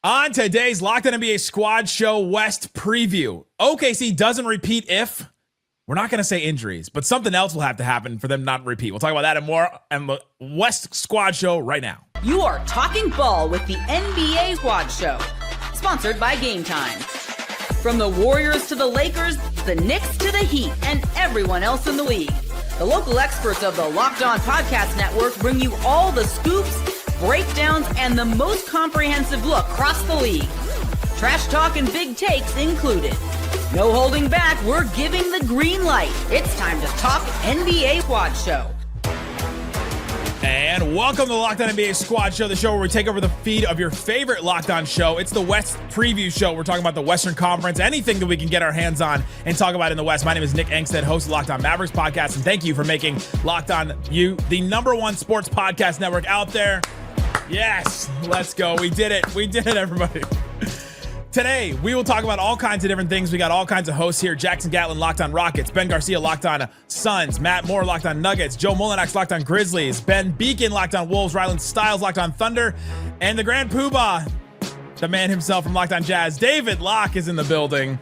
On today's Locked On NBA Squad Show West preview, OKC doesn't repeat if, we're not going to say injuries, but something else will have to happen for them not to repeat. We'll talk about that and more on the West Squad Show right now. You are talking ball with the NBA Squad Show, sponsored by Game Time. From the Warriors to the Lakers, the Knicks to the Heat, and everyone else in the league, the local experts of the Locked On Podcast Network bring you all the scoops, breakdowns, and the most comprehensive look across the league. Trash talk and big takes included. No holding back, we're giving the green light. It's time to talk NBA Squad Show. And welcome to the Locked On NBA Squad Show, the show where we take over the feed of your favorite Locked On show. It's the West Preview Show. We're talking about the Western Conference, anything that we can get our hands on and talk about in the West. My name is Nick Angstadt, host of Locked On Mavericks podcast, and thank you for making Locked On You the #1 sports podcast network out there. Yes, let's go. We did it. We did it, everybody. Today, we will talk about all kinds of different things. We got all kinds of hosts here. Jackson Gatlin, Locked On Rockets. Ben Garcia, Locked On Suns. Matt Moore, Locked On Nuggets. Joe Mullinax, Locked On Grizzlies. Ben Beecken, Locked On Wolves. Rylan Stiles, Locked On Thunder. And the Grand Poobah, the man himself from Locked On Jazz, David Locke, is in the building.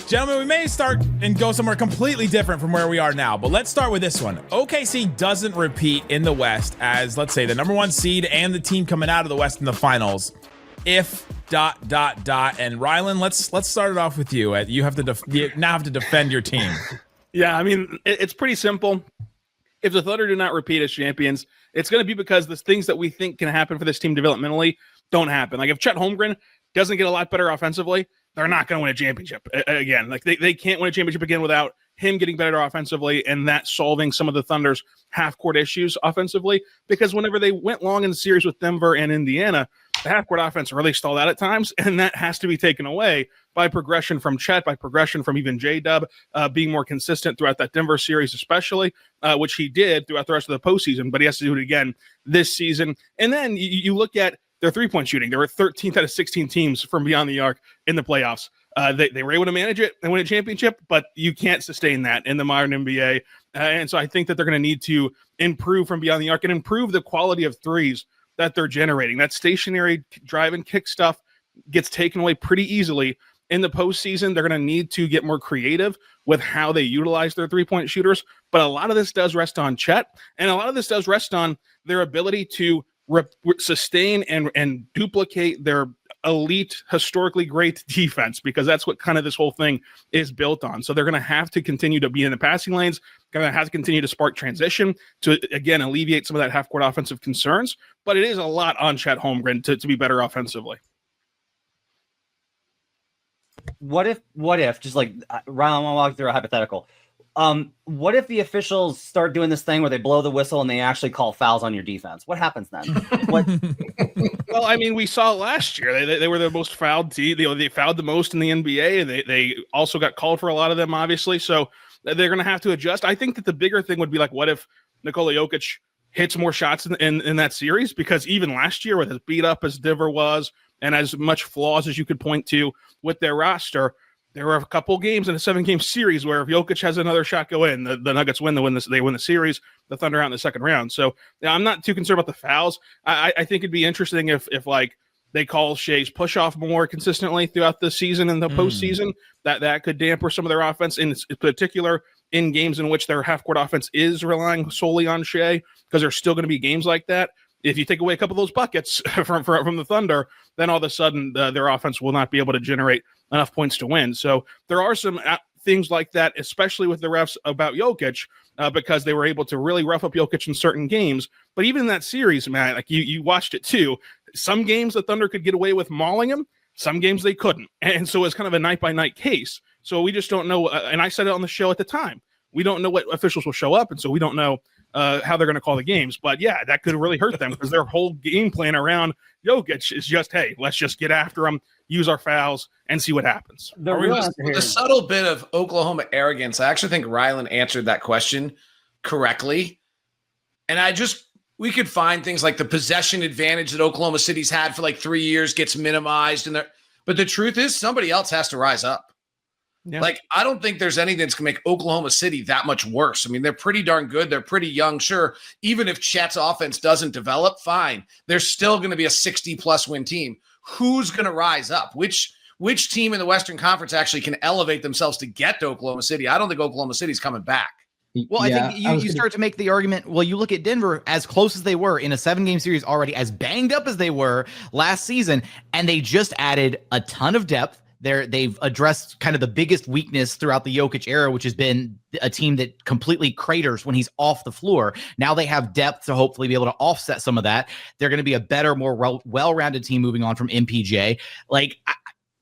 Gentlemen, we may start and go somewhere completely different from where we are now, but let's start with this one. OKC doesn't repeat in the West as, let's say, the #1 seed and the team coming out of the West in the finals. If ... And Rylan, let's start it off with you. You have to you now have to defend your team. Yeah, I mean, it's pretty simple. If the Thunder do not repeat as champions, it's going to be because the things that we think can happen for this team developmentally don't happen. Like if Chet Holmgren doesn't get a lot better offensively, they're not going to win a championship again. Like they can't win a championship again without him getting better offensively and that solving some of the Thunder's half-court issues offensively. Because whenever they went long in the series with Denver and Indiana, the half-court offense really stalled out at times, and that has to be taken away by progression from Chet, by progression from even J-Dub being more consistent throughout that Denver series especially, which he did throughout the rest of the postseason, but he has to do it again this season. And then you look at their three-point shooting. They were 13th out of 16 teams from beyond the arc in the playoffs. They were able to manage it and win a championship, but you can't sustain that in the modern NBA. And so I think that they're going to need to improve from beyond the arc and improve the quality of threes that they're generating. That stationary drive and kick stuff gets taken away pretty easily in the postseason. They're going to need to get more creative with how they utilize their three-point shooters. But a lot of this does rest on Chet, and a lot of this does rest on their ability to sustain and duplicate their elite, historically great defense, because that's what kind of this whole thing is built on. So they're going to have to continue to be in the passing lanes, going to have to continue to spark transition to, again, alleviate some of that half-court offensive concerns. But it is a lot on Chet Holmgren to be better offensively. What if, just like Rylan, I'll walk through a hypothetical. What if the officials start doing this thing where they blow the whistle and they actually call fouls on your defense? What happens then? Well, I mean, we saw last year they were the most fouled team. They fouled the most in the NBA. They also got called for a lot of them, obviously. So they're going to have to adjust. I think that the bigger thing would be like, what if Nikola Jokic hits more shots in that series? Because even last year, with as beat up as Denver was and as much flaws as you could point to with their roster, there were a couple games in a 7-game series where if Jokic has another shot go in, the Nuggets win the series, the Thunder out in the second round. So yeah, I'm not too concerned about the fouls. I think it'd be interesting if like they call Shai's push off more consistently throughout the season and the postseason. That could damper some of their offense, in particular in games in which their half court offense is relying solely on Shai, because there's still going to be games like that. If you take away a couple of those buckets from the Thunder, then all of a sudden their offense will not be able to generate enough points to win. So there are some things like that, especially with the refs about Jokic, because they were able to really rough up Jokic in certain games. But even in that series, man, like you watched it too. Some games the Thunder could get away with mauling him. Some games they couldn't. And so it's kind of a night-by-night case. So we just don't know. And I said it on the show at the time. We don't know what officials will show up, and so we don't know how they're going to call the games. But yeah, that could really hurt them because their whole game plan around Jokic is just, hey, let's just get after him, use our fouls, and see what happens. The subtle bit of Oklahoma arrogance, I actually think Rylan answered that question correctly. And we could find things like the possession advantage that Oklahoma City's had for like 3 years gets minimized. But the truth is somebody else has to rise up. Yeah. Like, I don't think there's anything that's going to make Oklahoma City that much worse. I mean, they're pretty darn good. They're pretty young, sure. Even if Chet's offense doesn't develop, fine. They're still going to be a 60-plus win team. who's going to rise up? Which team in the Western Conference actually can elevate themselves to get to Oklahoma City? I don't think Oklahoma City's coming back. Well, I think you start to make the argument. Well, you look at Denver, as close as they were in a 7-game series already, as banged up as they were last season, and they just added a ton of depth. They've addressed kind of the biggest weakness throughout the Jokic era, which has been a team that completely craters when he's off the floor. Now they have depth to hopefully be able to offset some of that. They're going to be a better, more well-rounded team moving on from MPJ. Like,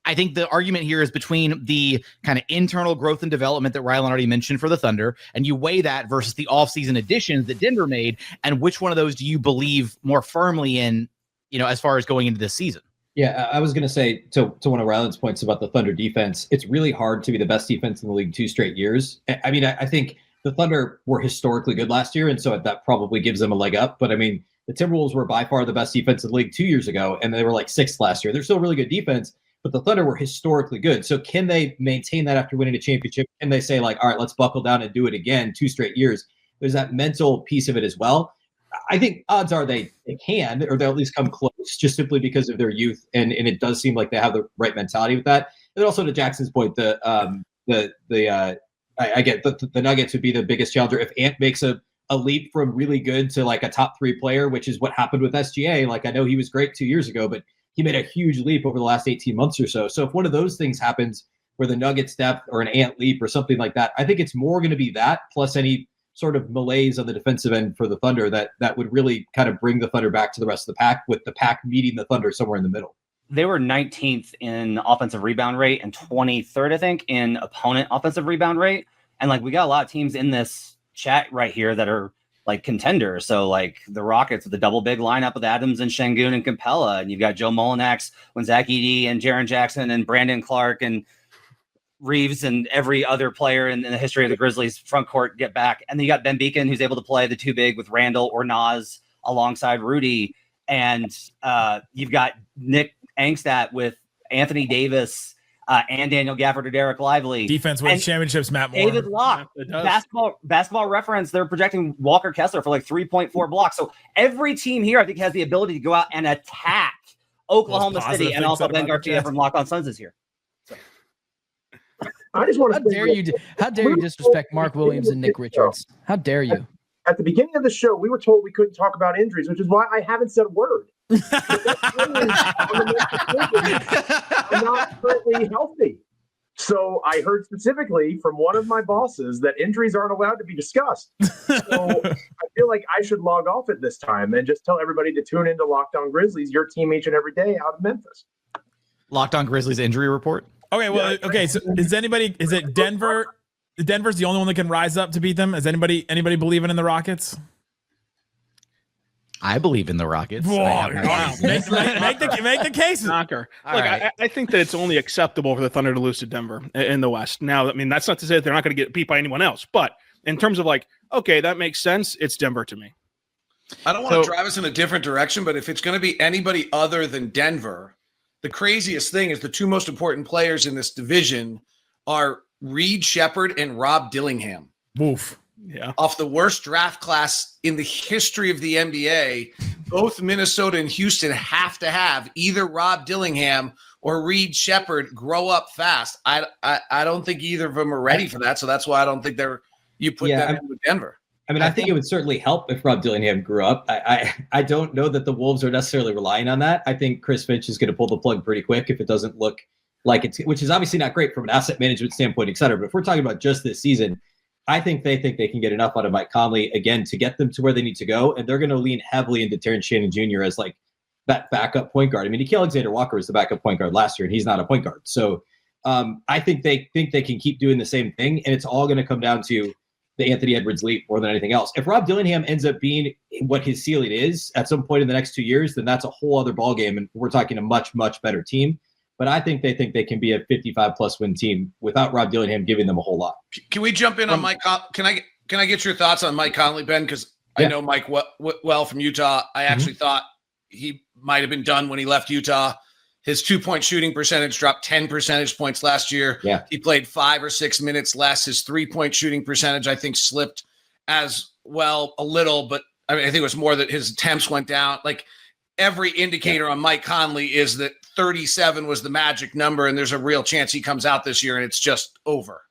I think the argument here is between the kind of internal growth and development that Rylan already mentioned for the Thunder, and you weigh that versus the offseason additions that Denver made, and which one of those do you believe more firmly in, as far as going into this season? Yeah, I was going to say to one of Rylan's points about the Thunder defense, it's really hard to be the best defense in the league 2 straight years. I mean, I think the Thunder were historically good last year, and so that probably gives them a leg up. But I mean, the Timberwolves were by far the best defense in the league 2 years ago, and they were like 6th last year. They're still really good defense, but the Thunder were historically good. So can they maintain that after winning a championship? Can they say, like, all right, let's buckle down and do it again 2 straight years? There's that mental piece of it as well. I think odds are they can, or they'll at least come close, just simply because of their youth, and it does seem like they have the right mentality with that. And also to Jackson's point, I get the Nuggets would be the biggest challenger if Ant makes a leap from really good to like a top 3 player, which is what happened with SGA. Like, I know he was great 2 years ago, but he made a huge leap over the last 18 months or so. So if one of those things happens where the Nuggets depth or an Ant leap or something like that, I think it's more going to be that plus any sort of malaise on the defensive end for the Thunder that would really kind of bring the Thunder back to the rest of the pack, with the pack meeting the Thunder somewhere in the middle. They were 19th in offensive rebound rate and 23rd, I think, in opponent offensive rebound rate. And like, we got a lot of teams in this chat right here that are like contenders. So like the Rockets with the double big lineup with Adams and Sengun and Capella, and you've got Joe Mullinax, Zach Edey and Jaren Jackson and Brandon Clark and Reeves and every other player in the history of the Grizzlies front court get back. And then you got Ben Beecken, who's able to play the 2 big with Randall or Nas alongside Rudy. And you've got Nick Angstadt with Anthony Davis and Daniel Gafford or Derek Lively. Defense wins championships, Matt Moore. David Locke, basketball reference, they're projecting Walker Kessler for like 3.4 blocks. So every team here, I think, has the ability to go out and attack Oklahoma City, and also Ben Garcia from Locked On Suns is here. I just want to how dare you disrespect Mark Williams and Nick Richards? How dare you? At the beginning of the show, we were told we couldn't talk about injuries, which is why I haven't said a word. I'm not currently healthy. So I heard specifically from one of my bosses that injuries aren't allowed to be discussed. So I feel like I should log off at this time and just tell everybody to tune into Locked On Grizzlies, your team each and every day out of Memphis. Locked On Grizzlies injury report. Okay, well, okay. So is it Denver? Denver's the only one that can rise up to beat them. Is anybody believing in the Rockets? I believe in the Rockets. Whoa, make the case. Knocker. Look, right. I think that it's only acceptable for the Thunder to lose to Denver in the West. Now, I mean, that's not to say that they're not going to get beat by anyone else, but in terms of like, okay, that makes sense. It's Denver to me. I don't want to drive us in a different direction, but if it's going to be anybody other than Denver, the craziest thing is the 2 most important players in this division are Reed Sheppard and Rob Dillingham. Woof. Yeah. Off the worst draft class in the history of the NBA, both Minnesota and Houston have to have either Rob Dillingham or Reed Sheppard grow up fast. I don't think either of them are ready for that, so that's why I don't think you put them in with Denver. I mean, I think it would certainly help if Rob Dillingham grew up. I don't know that the Wolves are necessarily relying on that. I think Chris Finch is going to pull the plug pretty quick if it doesn't look like it's, which is obviously not great from an asset management standpoint, et cetera. But if we're talking about just this season, I think they can get enough out of Mike Conley again to get them to where they need to go. And they're going to lean heavily into Terrence Shannon Jr. as like that backup point guard. I mean, Gilgeous-Alexander Walker was the backup point guard last year, and he's not a point guard. So I think they can keep doing the same thing. And it's all going to come down to the Anthony Edwards leap more than anything else. If Rob Dillingham ends up being what his ceiling is at some point in the next 2 years, then that's a whole other ballgame. And we're talking a much, much better team. But I think they can be a 55-plus win team without Rob Dillingham giving them a whole lot. Can we jump in on Mike? Can I get your thoughts on Mike Conley, Ben? Because I know Mike well from Utah. I actually thought he might have been done when he left Utah. His 2-point shooting percentage dropped 10 percentage points last year. Yeah. He played 5 or 6 minutes less. His 3-point shooting percentage, I think, slipped as well a little, but I mean, I think it was more that his attempts went down. Like, every indicator on Mike Conley is that 37 was the magic number, and there's a real chance he comes out this year and it's just over.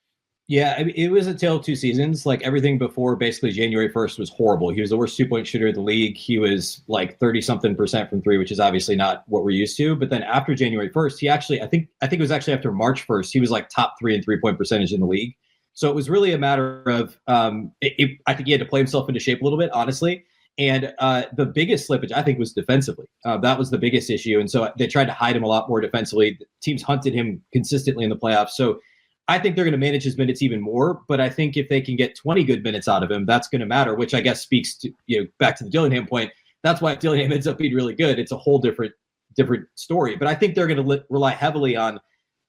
Yeah, I mean, it was a tale of two seasons. Like everything before basically January 1st was horrible. He was the worst 2-point shooter in the league. He was like 30-something% from three, which is obviously not what we're used to. But then after January 1st, he actually, I think it was actually after March 1st, he was like top 3 in 3-point percentage in the league. So it was really a matter of, I think he had to play himself into shape a little bit, honestly. And the biggest slippage, I think, was defensively. That was the biggest issue. And so they tried to hide him a lot more defensively. Teams hunted him consistently in the playoffs. So I think they're going to manage his minutes even more. But I think if they can get 20 good minutes out of him, that's going to matter, which I guess speaks to, back to the Dillingham point. That's why if Dillingham ends up being really good, it's a whole different story. But I think they're going to rely heavily on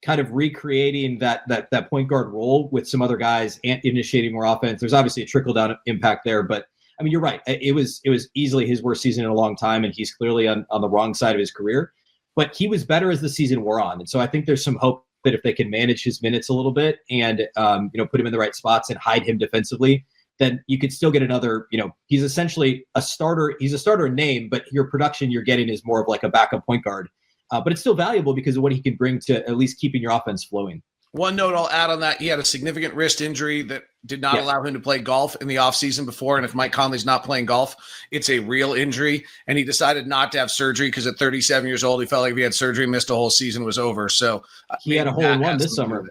kind of recreating that point guard role with some other guys and initiating more offense. There's obviously a trickle-down impact there, but I mean, you're right. It was easily his worst season in a long time, and he's clearly on the wrong side of his career. But he was better as the season wore on, and so I think there's some hope that if they can manage his minutes a little bit and put him in the right spots and hide him defensively, then you could still get another. He's essentially a starter. He's a starter in name, but your production you're getting is more of like a backup point guard. But it's still valuable because of what he can bring to at least keeping your offense flowing. One note I'll add on that, he had a significant wrist injury that did not allow him to play golf in the offseason before. And if Mike Conley's not playing golf, it's a real injury. And he decided not to have surgery because at 37 years old, he felt like if he had surgery, missed a whole season, was over. So he had a hole-in-one this summer.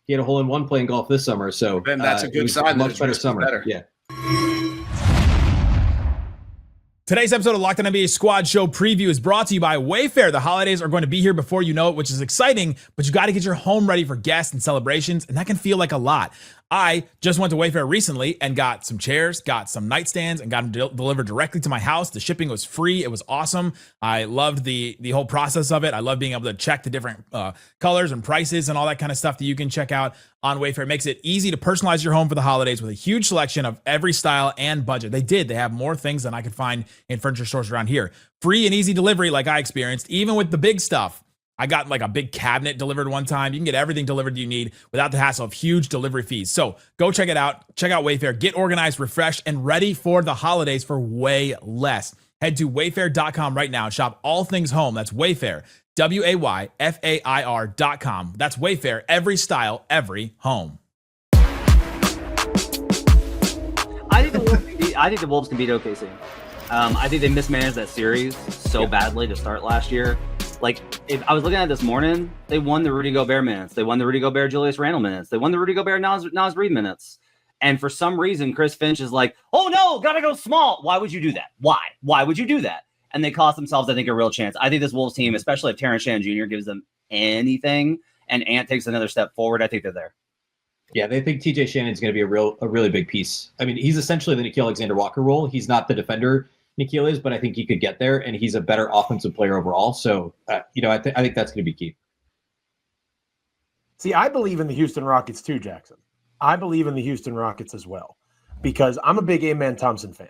He had a hole-in-one playing golf this summer. So then that's a good sign. Much better summer. Better. Yeah. Today's episode of Locked On NBA Squad Show Preview is brought to you by Wayfair. The holidays are going to be here before you know it, which is exciting, but you got to get your home ready for guests and celebrations, and that can feel like a lot. I just went to Wayfair recently and got some chairs, got some nightstands, and got them delivered directly to my house. The shipping was free. It was awesome. I loved the whole process of it. I love being able to check the different colors and prices and all that kind of stuff that you can check out on Wayfair. It makes it easy to personalize your home for the holidays with a huge selection of every style and budget. They have more things than I could find in furniture stores around here. Free and easy delivery like I experienced, even with the big stuff. I got like a big cabinet delivered one time. You can get everything delivered you need without the hassle of huge delivery fees. So go check it out. Check out Wayfair. Get organized, refreshed, and ready for the holidays for way less. Head to wayfair.com right now. Shop all things home. That's Wayfair. WAYFAIR.com. That's Wayfair. Every style, every home. I think the Wolves can beat OKC. I think they mismanaged that series so badly to start last year. Like, if I was looking at it this morning, they won the Rudy Gobert minutes. They won the Rudy Gobert Julius Randle minutes. They won the Rudy Gobert Naz Reid minutes. And for some reason, Chris Finch is like, oh no, gotta go small. Why would you do that? Why would you do that? And they cost themselves, I think, a real chance. I think this Wolves team, especially if Terrence Shannon Jr. gives them anything and Ant takes another step forward, I think they're there. Yeah, they think TJ Shannon's going to be a really big piece. I mean, he's essentially the Nickeil Alexander-Walker role. He's not the defender Nickeil is, but I think he could get there, and he's a better offensive player overall. So, I think that's going to be key. See, I believe in the Houston Rockets too, Jackson. I believe in the Houston Rockets as well, because I'm a big Amen Thompson fan.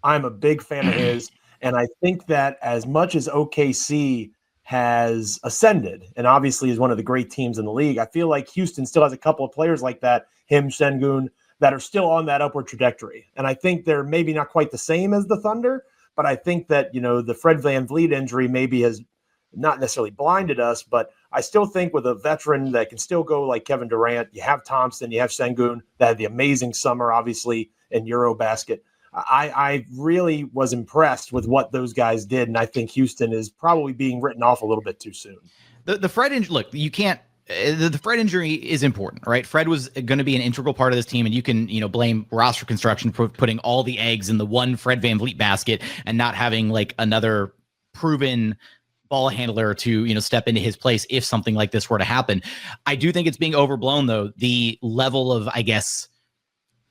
I'm a big fan of his, and I think that as much as OKC has ascended and obviously is one of the great teams in the league, I feel like Houston still has a couple of players like that, him, Sengun, that are still on that upward trajectory. And I think they're maybe not quite the same as the Thunder, but I think that, the Fred VanVleet injury maybe has not necessarily blinded us, but I still think with a veteran that can still go like Kevin Durant, you have Thompson, you have Sengun, that had the amazing summer, obviously, in Eurobasket. I really was impressed with what those guys did, and I think Houston is probably being written off a little bit too soon. The Fred injury, look, you can't. The Fred injury is important, right? Fred was going to be an integral part of this team, and you can, blame roster construction for putting all the eggs in the one Fred VanVleet basket and not having like another proven ball handler to, step into his place if something like this were to happen. I do think it's being overblown, though. The level of, I guess,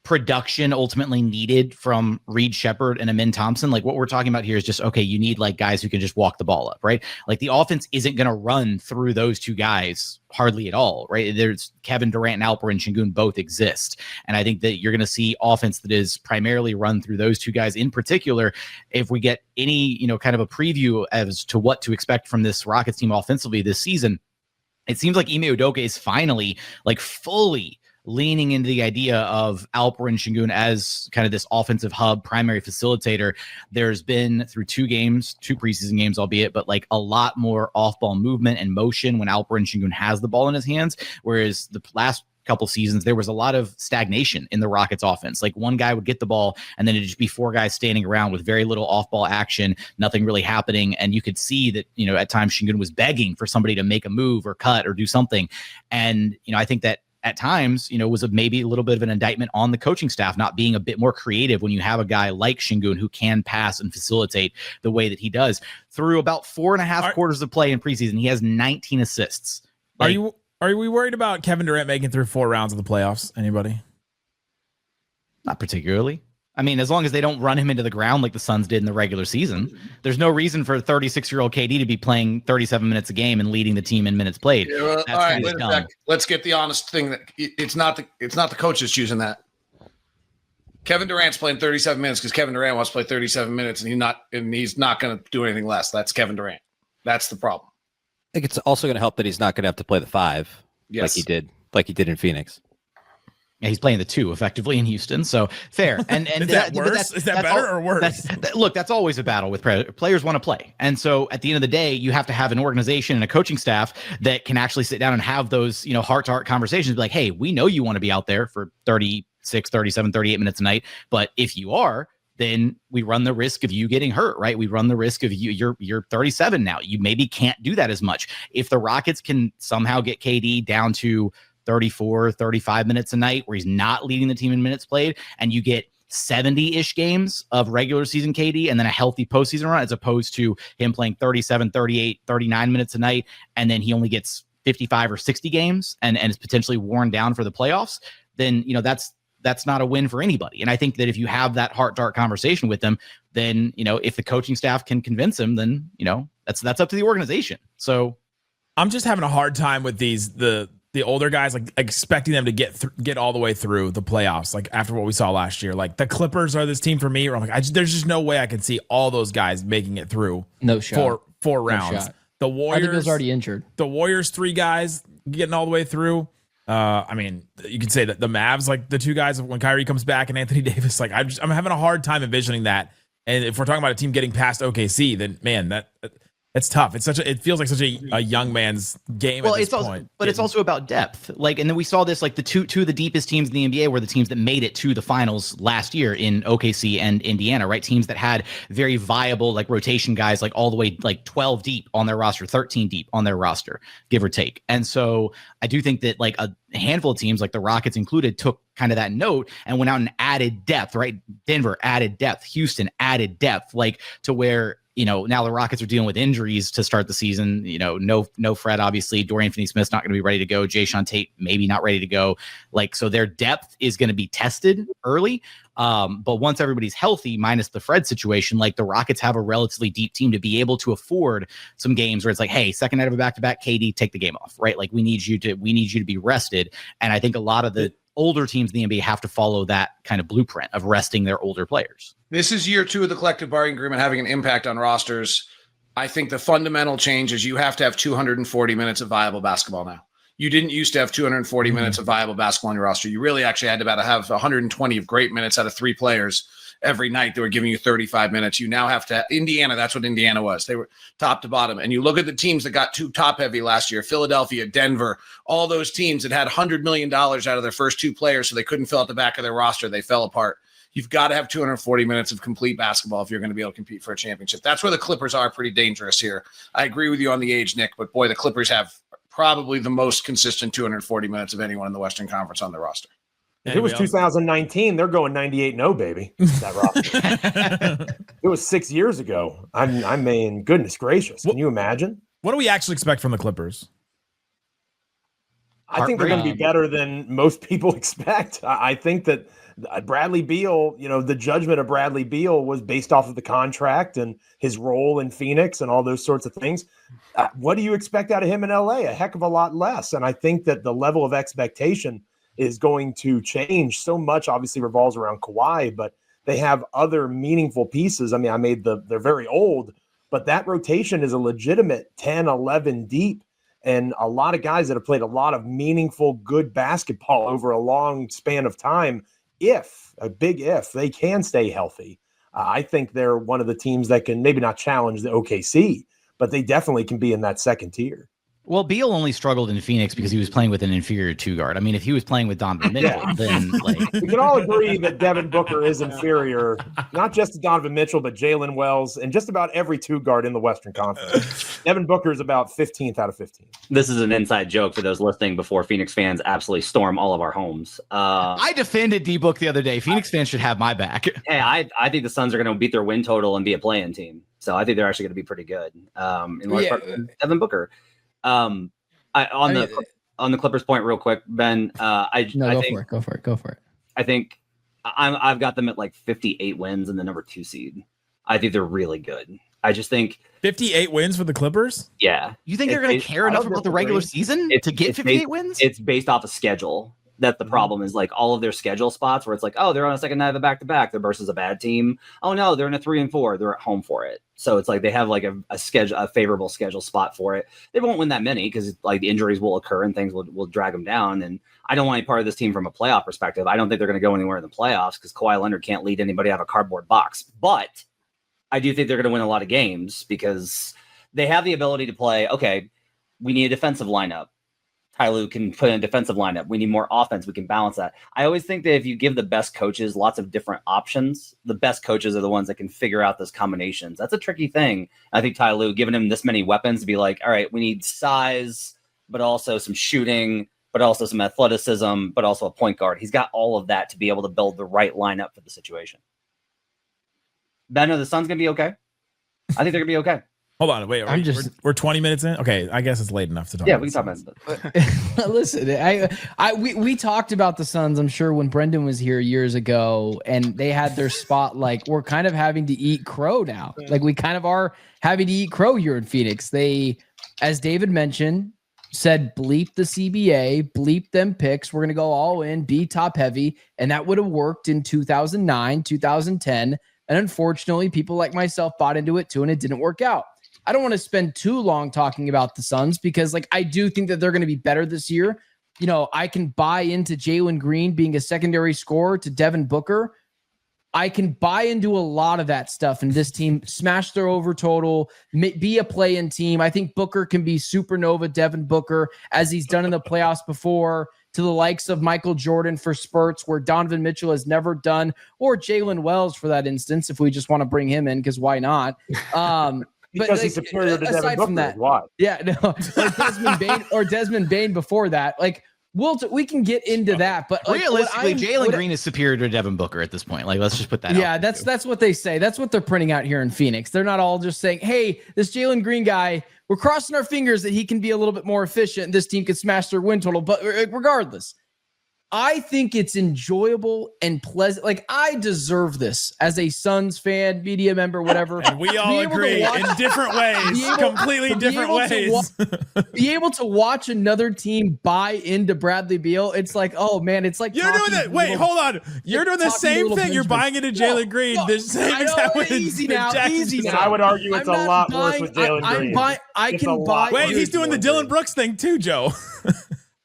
production ultimately needed from Reed Sheppard and Amin Thompson. Like what we're talking about here is just, okay, you need like guys who can just walk the ball up, right? Like the offense isn't going to run through those two guys hardly at all, right? There's Kevin Durant and Alperen Sengun both exist. And I think that you're going to see offense that is primarily run through those two guys in particular. If we get any, kind of a preview as to what to expect from this Rockets team offensively this season, it seems like Ime Udoka is finally like fully leaning into the idea of Alperen Sengun as kind of this offensive hub, primary facilitator. There's been through 2 preseason games, albeit, but like a lot more off-ball movement and motion when Alperen Sengun has the ball in his hands, whereas the last couple seasons there was a lot of stagnation in the Rockets offense. Like one guy would get the ball and then it'd just be 4 guys standing around with very little off-ball action, nothing really happening. And you could see that, at times Sengun was begging for somebody to make a move or cut or do something. And, I think that at times, was maybe a little bit of an indictment on the coaching staff not being a bit more creative when you have a guy like Sengun who can pass and facilitate the way that he does. Through about 4.5 quarters of play in preseason, he has 19 assists. Are we worried about Kevin Durant making through 4 rounds of the playoffs? Anybody? Not particularly. I mean, as long as they don't run him into the ground like the Suns did in the regular season, there's no reason for 36-year-old KD to be playing 37 minutes a game and leading the team in minutes played. Yeah, well, all right, let's get the honest thing that it's not the coaches choosing that. Kevin Durant's playing 37 minutes because Kevin Durant wants to play 37 minutes, and he's not going to do anything less. That's Kevin Durant. That's the problem. I think it's also going to help that he's not going to have to play the 5 yes. like he did in Phoenix. Yeah, he's playing the 2 effectively in Houston, so fair. And is that worse? Is that better or worse? That's always a battle with players want to play, and so at the end of the day, you have to have an organization and a coaching staff that can actually sit down and have those heart-to-heart conversations. Be like, hey, we know you want to be out there for 36, 37, 38 minutes a night, but if you are, then we run the risk of you getting hurt, right? We run the risk of you're 37 now. You maybe can't do that as much. If the Rockets can somehow get KD down to 34, 35 minutes a night where he's not leading the team in minutes played, and you get 70-ish games of regular season KD and then a healthy postseason run, as opposed to him playing 37, 38, 39 minutes a night, and then he only gets 55 or 60 games and is potentially worn down for the playoffs, then that's not a win for anybody. And I think that if you have that heart-to-heart conversation with them, then, if the coaching staff can convince him, then, that's up to the organization. So I'm just having a hard time with the older guys, like expecting them to get all the way through the playoffs, like after what we saw last year. Like the Clippers are this team for me, where I'm like, there's just no way I can see all those guys making it through. No shot. Four rounds. No shot. The Warriors, Arthur's already injured. The Warriors, 3 guys getting all the way through. I mean, you could say that the Mavs, like the 2 guys when Kyrie comes back and Anthony Davis, like I'm having a hard time envisioning that. And if we're talking about a team getting past OKC, then man, that's tough. It feels like such a young man's game at this point. But it's also about depth. Like, and then we saw this, like the two of the deepest teams in the NBA were the teams that made it to the finals last year in OKC and Indiana, right? Teams that had very viable, like rotation guys, like all the way like 12 deep on their roster, 13 deep on their roster, give or take. And so I do think that like a handful of teams, like the Rockets included, took kind of that note and went out and added depth, right? Denver added depth, Houston added depth, like to where, now the Rockets are dealing with injuries to start the season. No Fred, obviously. Dorian Finney-Smith's not going to be ready to go. Jae'Sean Tate, maybe not ready to go. Like, so their depth is going to be tested early. But once everybody's healthy, minus the Fred situation, like the Rockets have a relatively deep team to be able to afford some games where it's like, hey, second night of a back-to-back, KD, take the game off, right? Like we need you to be rested. And I think a lot of the older teams in the NBA have to follow that kind of blueprint of resting their older players. This is year 2 of the collective bargaining agreement having an impact on rosters. I think the fundamental change is you have to have 240 minutes of viable basketball now. You didn't used to have 240 minutes of viable basketball on your roster. You really actually had to have 120 of great minutes out of 3 players every night. They were giving you 35 minutes. You now have to Indiana. That's what Indiana was. They were top to bottom. And you look at the teams that got too top heavy last year, Philadelphia, Denver, all those teams that had $100 million out of their first 2 players. So they couldn't fill out the back of their roster. They fell apart. You've got to have 240 minutes of complete basketball if you're going to be able to compete for a championship. That's where the Clippers are pretty dangerous here. I agree with you on the age, Nick, but boy, the Clippers have probably the most consistent 240 minutes of anyone in the Western Conference on their roster. If it was 2019, they're going 98-0, baby. That roster. It was 6 years ago. I mean, goodness gracious. Can you imagine? What do we actually expect from the Clippers? I think they're going to be better than most people expect. I think that Bradley Beal, the judgment of Bradley Beal was based off of the contract and his role in Phoenix and all those sorts of things. What do you expect out of him in LA? A heck of a lot less. And I think that the level of expectation is going to change. So much obviously revolves around Kawhi, but they have other meaningful pieces. I mean, they're very old, but that rotation is a legitimate 10, 11 deep. and a lot of guys that have played a lot of meaningful, good basketball over a long span of time. If they can stay healthy, I think they're one of the teams that can maybe not challenge the OKC, but they definitely can be in that second tier. Well, Beal only struggled in Phoenix because he was playing with an inferior two guard. I mean, if he was playing with Donovan Mitchell, then like we can all agree that Devin Booker is inferior, not just to Donovan Mitchell, but Jalen Wells and just about every two guard in the Western Conference. Devin Booker is about 15th out of 15. This is an inside joke for those listening before Phoenix fans absolutely storm all of our homes. I defended D-Book the other day. Phoenix fans should have my back. Hey, I think the Suns are going to beat their win total and be a play-in team. So I think they're actually going to be pretty good. In large part, Devin Booker. On the Clippers point real quick, Ben, Go for it. I think I've got them at like 58 wins and the number 2 seed. I think they're really good. I just think 58 wins for the Clippers. Yeah. You think they're going to care enough about the regular season to get 58 wins? It's based off a schedule. That the problem is like all of their schedule spots where it's like, oh, they're on a second night of the back-to-back. They're versus a bad team. Oh no, they're in a 3-4. They're at home for it. So it's like they have like a favorable schedule spot for it. They won't win that many because like the injuries will occur and things will drag them down. And I don't want any part of this team from a playoff perspective. I don't think they're going to go anywhere in the playoffs because Kawhi Leonard can't lead anybody out of a cardboard box. But I do think they're going to win a lot of games because they have the ability to play. Okay, we need a defensive lineup. Ty Lue can put in a defensive lineup. We need more offense. We can balance that. I always think that if you give the best coaches lots of different options, the best coaches are the ones that can figure out those combinations. That's a tricky thing. I think Ty Lue, giving him this many weapons to be like, all right, we need size, but also some shooting, but also some athleticism, but also a point guard. He's got all of that to be able to build the right lineup for the situation. Ben, are the Suns going to be okay? I think they're going to be okay. Hold on, wait. We're 20 minutes in. Okay, I guess it's late enough to talk. Yeah, we can talk about it. Listen, we talked about the Suns, I'm sure, when Brendan was here years ago, and they had their spot. Like, we're kind of having to eat crow now. Like, we kind of are having to eat crow here in Phoenix. They, as David mentioned, said bleep the CBA, bleep them picks. We're going to go all in, be top heavy, and that would have worked in 2009, 2010. And unfortunately, people like myself bought into it too, and it didn't work out. I don't want to spend too long talking about the Suns because, like, I do think that they're going to be better this year. You know, I can buy into Jalen Green being a secondary scorer to Devin Booker. I can buy into a lot of that stuff, and this team smash their over total, be a play-in team. I think Booker can be supernova Devin Booker, as he's done in the playoffs before, to the likes of Michael Jordan for spurts where Donovan Mitchell has never done, or Jalen Wells for that instance, if we just want to bring him in, because why not? Because he's superior to Devin Booker. That, why? Yeah, no, like Desmond Bane before that. Like, we can get into that, but like, realistically, Jalen Green is superior to Devin Booker at this point. Like, let's just put that. Yeah, that's what they say. That's what they're printing out here in Phoenix. They're not all just saying, "Hey, this Jalen Green guy, we're crossing our fingers that he can be a little bit more efficient, and this team can smash their win total." But regardless, I think it's enjoyable and pleasant. Like, I deserve this as a Suns fan, media member, whatever. And we all agree in different ways, completely different ways. Be able to watch another team buy into Bradley Beal. It's like, oh man, it's like you're doing that. Wait, hold on. You're doing the same thing. You're buying into Jalen Green. The same exact way. Easy now. I would argue it's a lot worse with Jalen Green. I can buy. Wait, he's doing the Dylan Brooks thing too, Joe.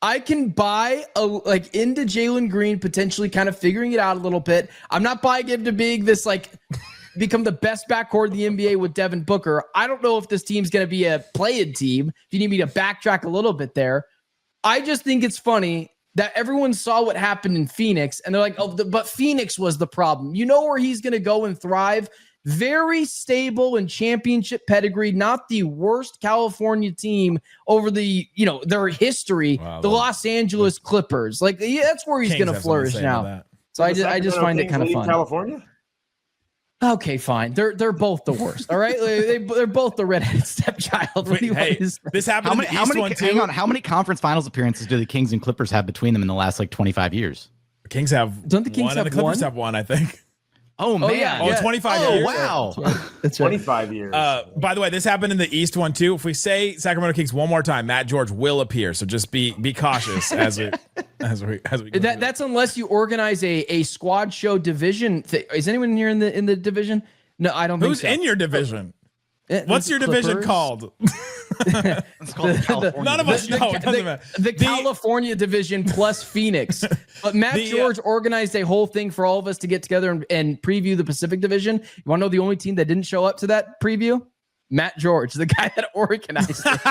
I can buy into Jalen Green, potentially kind of figuring it out a little bit. I'm not buying him to being this, like, become the best backcourt in the NBA with Devin Booker. I don't know if this team's going to be a play-in team. If you need me to backtrack a little bit there, I just think it's funny that everyone saw what happened in Phoenix, and they're like, oh, but Phoenix was the problem. You know where he's going to go and thrive? Very stable and championship pedigree, not the worst California team over the, their history, the Los Angeles Clippers. Like, yeah, that's where he's going to flourish now. So I just find it kind of fun. California? Okay, fine. They're both the worst. All right, they're both the redheaded stepchild. This happened in the East one too. Hang on, how many conference finals appearances do the Kings and Clippers have between them in the last 25 years? The Kings have Don't the Kings one, have and the Clippers one? have one, I think. Oh man! Yeah. 25 years. Wow! That's right. 25 years. By the way, this happened in the East one too. If we say Sacramento Kings one more time, Matt George will appear. So just be cautious as we go. That's unless you organize a squad show division. Is anyone here in the division? No, I don't. Who's think so. in your division? What's your division called? It's called California. None of us know. It doesn't matter. The California division plus Phoenix. But Matt George organized a whole thing for all of us to get together and preview the Pacific Division. You want to know the only team that didn't show up to that preview? Matt George, the guy that organized it.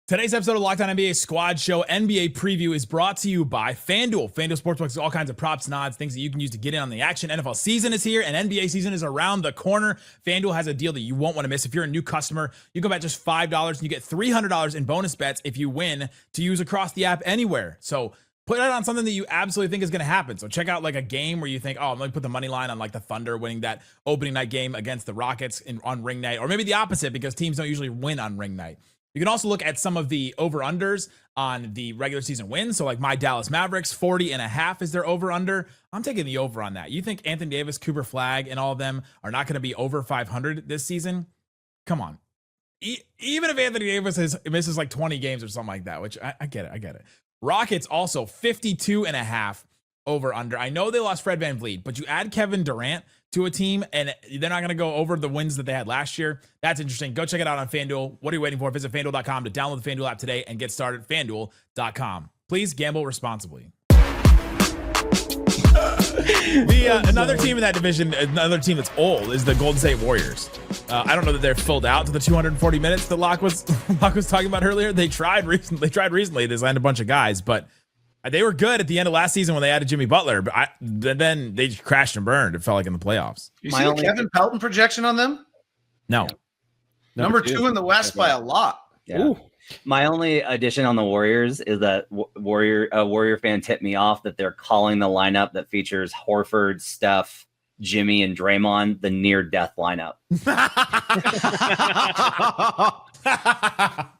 Today's episode of Locked On NBA Squad Show NBA Preview is brought to you by FanDuel. FanDuel Sportsbook has all kinds of props and odds, things that you can use to get in on the action. NFL season is here and NBA season is around the corner. FanDuel has a deal that you won't want to miss. If you're a new customer, you can bet just $5 and you get $300 in bonus bets if you win to use across the app anywhere. So put it on something that you absolutely think is going to happen. So check out like a game where you think, oh, I'm going to put the money line on like the Thunder winning that opening night game against the Rockets on ring night, or maybe the opposite because teams don't usually win on ring night. You can also look at some of the over-unders on the regular season wins. So like my Dallas Mavericks, 40.5 is their over-under. I'm taking the over on that. You think Anthony Davis, Cooper Flagg, and all of them are not going to be over 500 this season? Come on. Even if Anthony Davis misses like 20 games or something like that, which I get it. Rockets also 52.5 over-under. I know they lost Fred VanVleet, but you add Kevin Durant to a team and they're not going to go over the wins that they had last year. That's interesting. Go check it out on FanDuel. What are you waiting for? Visit FanDuel.com to download the FanDuel app today and get started. FanDuel.com. Please gamble responsibly. Another team in that division, another team that's old, is the Golden State Warriors. I don't know that they're filled out to the 240 minutes that Locke was talking about earlier. They tried recently. They signed a bunch of guys, but they were good at the end of last season when they added Jimmy Butler, but then they just crashed and burned. It felt like in the playoffs. You see the Kevin Pelton projection on them? No. Number two in the West by a lot. Yeah. My only addition on the Warriors is that Warrior fan tipped me off that they're calling the lineup that features Horford, Steph, Jimmy, and Draymond the near-death lineup.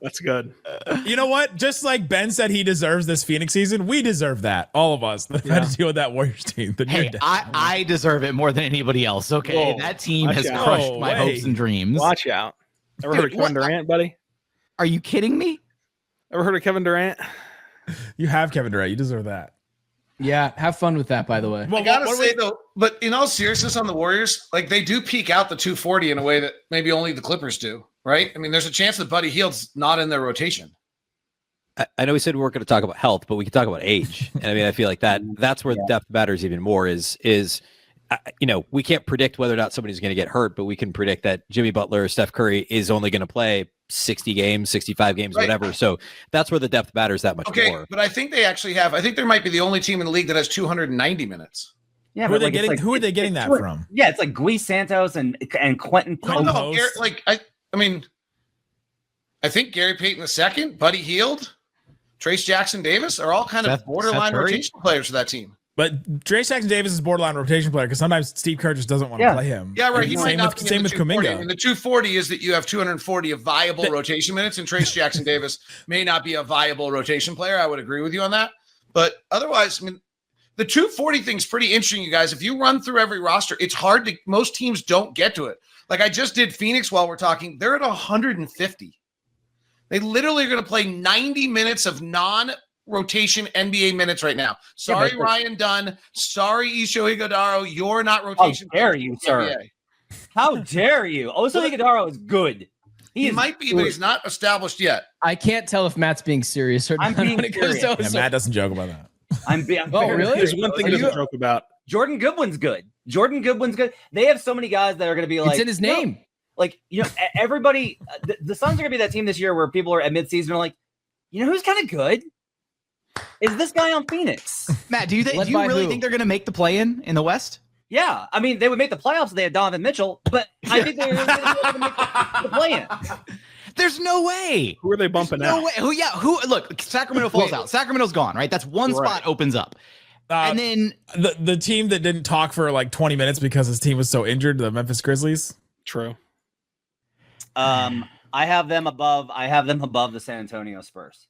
That's good. You know what? Just like Ben said he deserves this Phoenix season, we deserve that. All of us that had to deal with that Warriors team. Hey, I deserve it more than anybody else. Okay, that team has crushed my hopes and dreams. Watch out. Ever heard of Kevin Durant, buddy? Are you kidding me? Ever heard of Kevin Durant? You have Kevin Durant. You deserve that. Yeah, have fun with that, by the way. Well, I gotta say though, but in all seriousness on the Warriors, like they do peak out the 240 in a way that maybe only the Clippers do, right? I mean, there's a chance that Buddy Hield's not in their rotation. I know we said we weren't going to talk about health, but we can talk about age. And I mean, I feel like that's where the depth matters even more is we can't predict whether or not somebody's going to get hurt, but we can predict that Jimmy Butler or Steph Curry is only going to play 60 games, 65 games, right, whatever. So that's where the depth matters that much more. But I think they actually have, I think there might be the only team in the league that has 290 minutes. Yeah, who are they getting that from? Yeah, it's like Gui Santos and Quentin. No, I think Gary Payton II, Buddy Hield, Trace Jackson Davis are all kind of borderline rotation players for that team. But Trace Jackson Davis is borderline rotation player because sometimes Steve Kerr just doesn't want to play him. Yeah, right. Same with Kuminga. And the 240 is that you have 240 of viable rotation minutes, and Trace Jackson Davis may not be a viable rotation player. I would agree with you on that. But otherwise, I mean, the 240 thing's pretty interesting, you guys. If you run through every roster, it's hard to, most teams don't get to it. Like I just did Phoenix while we're talking. They're at 150. They literally are going to play 90 minutes of non-rotation NBA minutes right now. Sorry, Ryan Dunn. Sorry, Isho Higuodaro. You're not rotation. How dare you, sir? How dare you? Oso Higuodaro is good. He might be, but he's not established yet. I can't tell if Matt's being serious or not. I'm being serious. Yeah, Matt doesn't joke about that. I'm really? There's one thing he doesn't joke about. Jordan Goodwin's good. They have so many guys that are going to be like, it's in his name. Everybody, the Suns are going to be that team this year where people are at midseason are like, you know who's kind of good? Is this guy on Phoenix? Matt, do you really think they're going to make the play-in the West? Yeah. I mean, they would make the playoffs if they had Donovan Mitchell, but I think they're going to make the play-in. There's no way. Who are they bumping out? No way. Who? Look, Sacramento falls out. Sacramento's gone, right? That's one spot opens up. And then the team that didn't talk for like 20 minutes because his team was so injured, the Memphis Grizzlies. True. I have them above the San Antonio Spurs.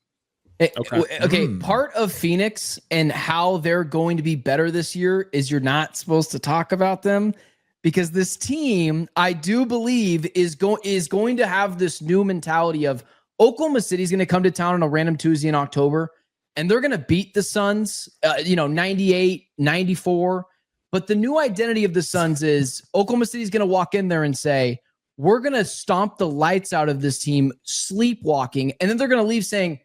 Okay. Part of Phoenix and how they're going to be better this year is you're not supposed to talk about them because this team, I do believe, is going to have this new mentality of Oklahoma City's going to come to town on a random Tuesday in October, and they're going to beat the Suns, 98, 94. But the new identity of the Suns is Oklahoma City's going to walk in there and say, we're going to stomp the lights out of this team sleepwalking. And then they're going to leave saying,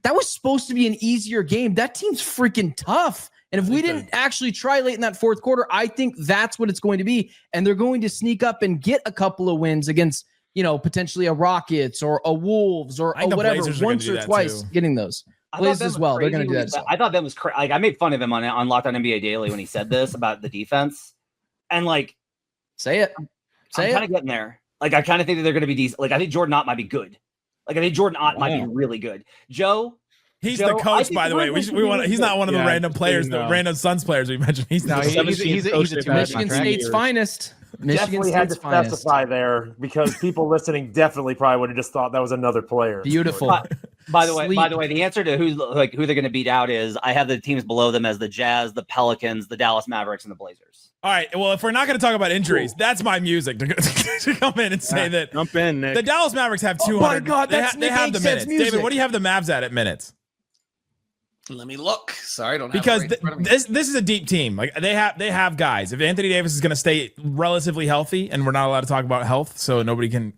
that was supposed to be an easier game. That team's freaking tough. And if we didn't actually try late in that fourth quarter, I think that's what it's going to be. And they're going to sneak up and get a couple of wins against, potentially a Rockets or a Wolves or whatever, once or twice getting those. Blazers as well. They're going to do that. I thought Ben was crazy. Like, I made fun of him on Locked On NBA Daily when he said this about the defense. And say it. I'm kind of getting there. Like, I kind of think that they're going to be decent. Like, I think Jordan Ott might be good. Like, I think Jordan Ott might be really good. Joe. He's the coach, by the way. He's not one of the random players, the random Suns players we mentioned. He's Michigan State's finest. Definitely had to specify there because people listening definitely probably would have just thought that was another player. Beautiful. By the way, the answer to who they're going to beat out is I have the teams below them as the Jazz, the Pelicans, the Dallas Mavericks, and the Blazers. All right. Well, if we're not going to talk about injuries, that's my music to come in and say that. Jump in, Nick. The Dallas Mavericks have 200. Oh my God, they have the minutes. Music. David, what do you have the Mavs at minutes? Let me look. Sorry, I don't have because it right this is a deep team. Like they have guys. If Anthony Davis is going to stay relatively healthy, and we're not allowed to talk about health, so nobody can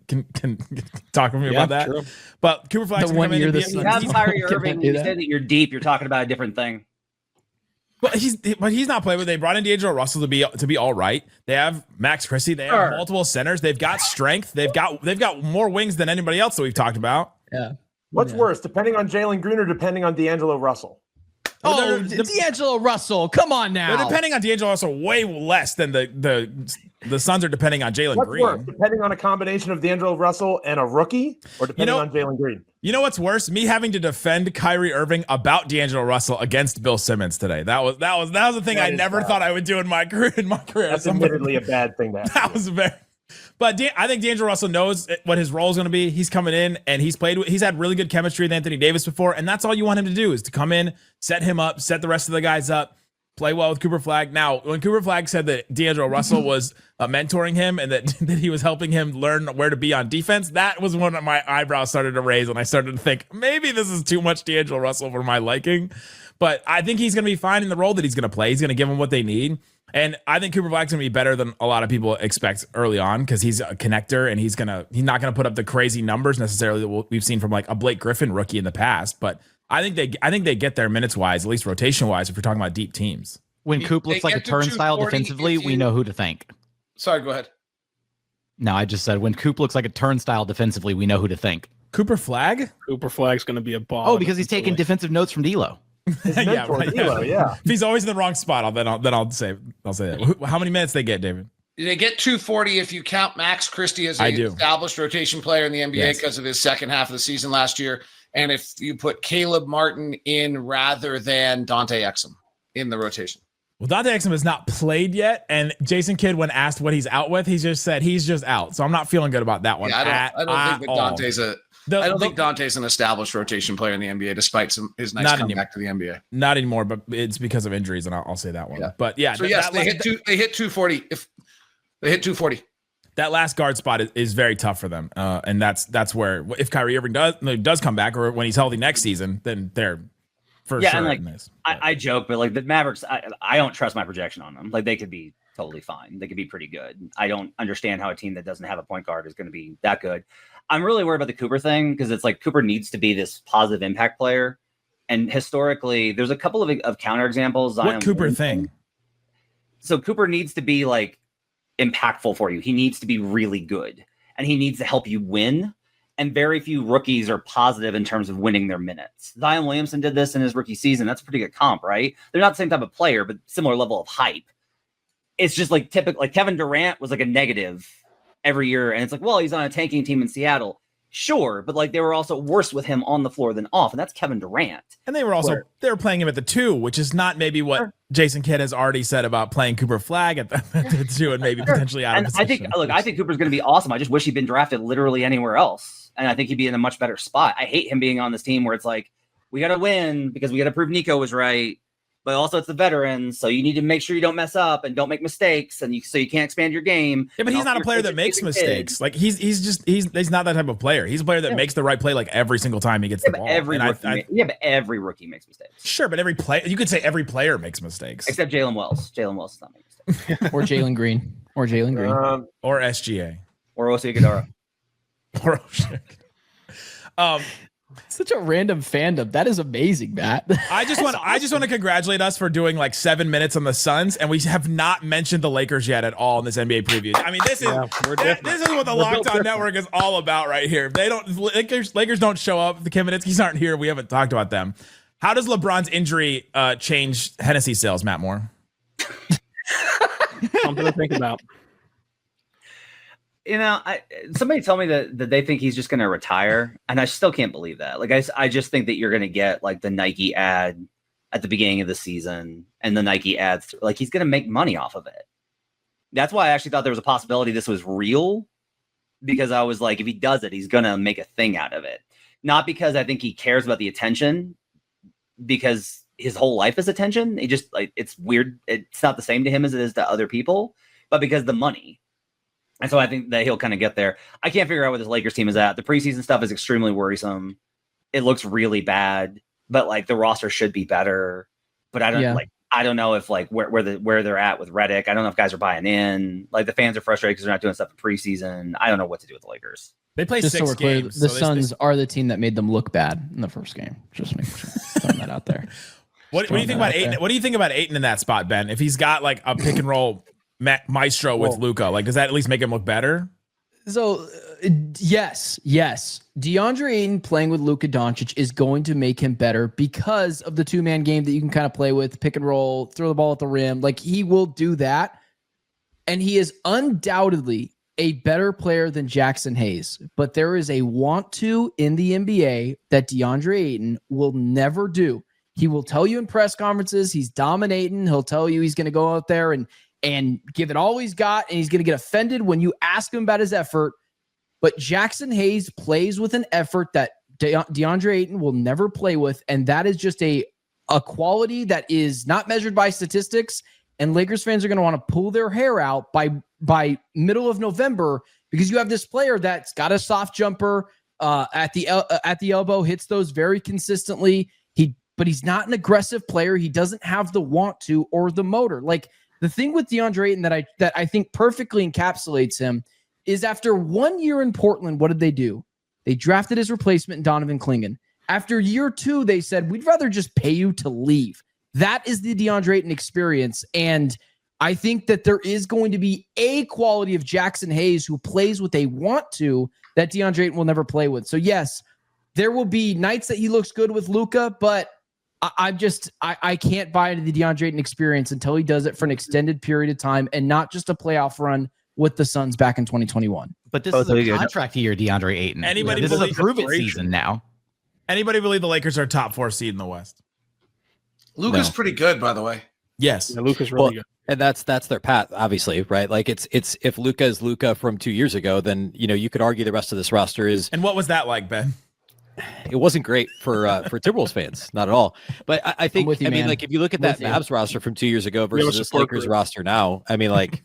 talk to me about that. True. But Cooper Flax the 1 year you have Kyrie Irving. You say that you're deep. You're talking about a different thing. But he's not playing with. They brought in D'Angelo Russell to be all right. They have Max Christie. They have multiple centers. They've got strength. They've got more wings than anybody else that we've talked about. Yeah. What's worse, depending on Jalen Green or depending on D'Angelo Russell? Oh, D'Angelo Russell, come on now. They're depending on D'Angelo Russell way less than the Suns are depending on Jalen Green. What's worse, depending on a combination of D'Angelo Russell and a rookie, or depending on Jalen Green? You know what's worse? Me having to defend Kyrie Irving about D'Angelo Russell against Bill Simmons today. That was the thing I never thought I would do in my career. That's admittedly a bad thing. That was very. But I think D'Angelo Russell knows what his role is going to be. He's coming in and he's had really good chemistry with Anthony Davis before, and that's all you want him to do is to come in, set him up, set the rest of the guys up, play well with Cooper Flag. Now, when Cooper Flag said that D'Angelo Russell was mentoring him and that he was helping him learn where to be on defense, that was when my eyebrows started to raise and I started to think maybe this is too much D'Angelo Russell for my liking. But I think he's going to be fine in the role that he's going to play. He's going to give them what they need. And I think Cooper Flagg's going to be better than a lot of people expect early on because he's a connector and he's not going to put up the crazy numbers necessarily that we've seen from like a Blake Griffin rookie in the past. But I think they get there minutes wise, at least rotation wise, if we're talking about deep teams. When Coop looks like a turnstile defensively, we know who to thank. Sorry, go ahead. No, I just said when Coop looks like a turnstile defensively, we know who to thank. Cooper Flag? Cooper Flag's going to be a ball. Oh, because he's taking defensive notes from D'Lo. Yeah, right, yeah. If he's always in the wrong spot, then I'll say that. How many minutes they get, David? They get 240 if you count Max Christie as an established rotation player in the NBA because of his second half of the season last year, and if you put Caleb Martin in rather than Dante Exum in the rotation. Well, Dante Exum has not played yet, and Jason Kidd, when asked what he's out with, he just said he's just out. So I'm not feeling good about that one. Yeah, I don't think that Dante's I don't think Dante's an established rotation player in the NBA, despite his nice comeback to the NBA. Not anymore, but it's because of injuries, and I'll say that one. Yeah. But yeah, so yes, they hit 240. If they hit 240, that last guard spot is very tough for them, and that's where if Kyrie Irving does come back, or when he's healthy next season, then they're for sure. And I joke, but like the Mavericks, I don't trust my projection on them. Like they could be totally fine. They could be pretty good. I don't understand how a team that doesn't have a point guard is going to be that good. I'm really worried about the Cooper thing because it's like Cooper needs to be this positive impact player. And historically, there's a couple of counterexamples. What Cooper thing? So Cooper needs to be like impactful for you. He needs to be really good and he needs to help you win. And very few rookies are positive in terms of winning their minutes. Zion Williamson did this in his rookie season. That's a pretty good comp, right? They're not the same type of player, but similar level of hype. It's just like typical, like Kevin Durant was like a negative every year. And it's like, well, he's on a tanking team in Seattle. Sure. But like they were also worse with him on the floor than off. And that's Kevin Durant. And they were playing him at the 2, which is not maybe what Jason Kidd has already said about playing Cooper Flag at the 2 and maybe potentially out of position. I think Cooper's going to be awesome. I just wish he'd been drafted literally anywhere else. And I think he'd be in a much better spot. I hate him being on this team where it's like, we got to win because we got to prove Nico was right. but also it's the veterans, so you need to make sure you don't mess up and don't make mistakes, and so you can't expand your game. Yeah, but he's not a player that makes mistakes. Like he's not that type of player. He's a player that makes the right play like every single time he gets the ball. But every rookie makes mistakes. Sure, but every player makes mistakes. Except Jalen Wells. Jalen Wells does not make mistakes. Or Jalen Green. Or SGA. Or Osi Iguodala. Or Oshie. Such a random fandom. That is amazing, Matt. I just want to congratulate us for doing like 7 minutes on the Suns, and we have not mentioned the Lakers yet at all in this NBA preview. I mean, this is what the Locked On Network is all about right here. If they don't, Lakers don't show up. The Kamenitskis aren't here. We haven't talked about them. How does LeBron's injury change Hennessy sales, Matt Moore? Something to think about. You know, somebody told me that they think he's just going to retire, and I still can't believe that. Like, I just think that you're going to get like the Nike ad at the beginning of the season, and the Nike ads, like he's going to make money off of it. That's why I actually thought there was a possibility this was real, because I was like, if he does it, he's going to make a thing out of it. Not because I think he cares about the attention, because his whole life is attention. He just like, it's weird. It's not the same to him as it is to other people, but because the money. And so I think that he'll kind of get there. I can't figure out where this Lakers team is at. The preseason stuff is extremely worrisome. It looks really bad, but like the roster should be better. But I don't know if like where they're at with Redick. I don't know if guys are buying in. Like the fans are frustrated because they're not doing stuff in preseason. I don't know what to do with the Lakers. They play 6 games. The Suns are the team that made them look bad in the first game. Just make sure throwing that out there. What do you think about Ayton? What do you think about Ayton in that spot, Ben? If he's got like a pick and roll maestro with Luka, like does that at least make him look better? So yes. DeAndre Ayton playing with Luka Doncic is going to make him better because of the 2-man game that you can kind of play with, pick and roll, throw the ball at the rim. Like he will do that. And he is undoubtedly a better player than Jackson Hayes. But there is a want to in the NBA that DeAndre Ayton will never do. He will tell you in press conferences, he's dominating. He'll tell you he's going to go out there and give it all he's got, and he's going to get offended when you ask him about his effort. But Jackson Hayes plays with an effort that DeAndre Ayton will never play with, and that is just a quality that is not measured by statistics, and Lakers fans are going to want to pull their hair out by middle of November because you have this player that's got a soft jumper at the elbow, hits those very consistently. But he's not an aggressive player. He doesn't have the want to or the motor. Like, the thing with DeAndre Ayton that I think perfectly encapsulates him is after 1 year in Portland, what did they do? They drafted his replacement, Donovan Clingan. After year 2, they said, we'd rather just pay you to leave. That is the DeAndre Ayton experience. And I think that there is going to be a quality of Jackson Hayes who plays with a want to that DeAndre Ayton will never play with. So yes, there will be nights that he looks good with Luka, but I can't buy into the DeAndre Ayton experience until he does it for an extended period of time and not just a playoff run with the Suns back in 2021. But this is a contract year, DeAndre Ayton. This is a prove-it season now. Anybody believe the Lakers are top 4 seed in the West? Luka's pretty good, by the way. Yes, yeah, Luka's really good. And that's their path, obviously, right? Like it's if Luka is Luka from 2 years ago, then you could argue the rest of this roster is. And what was that like, Ben? It wasn't great for Timberwolves fans, not at all. But I think, like if you look at that Mavs roster from 2 years ago versus this Lakers roster now, I mean, like,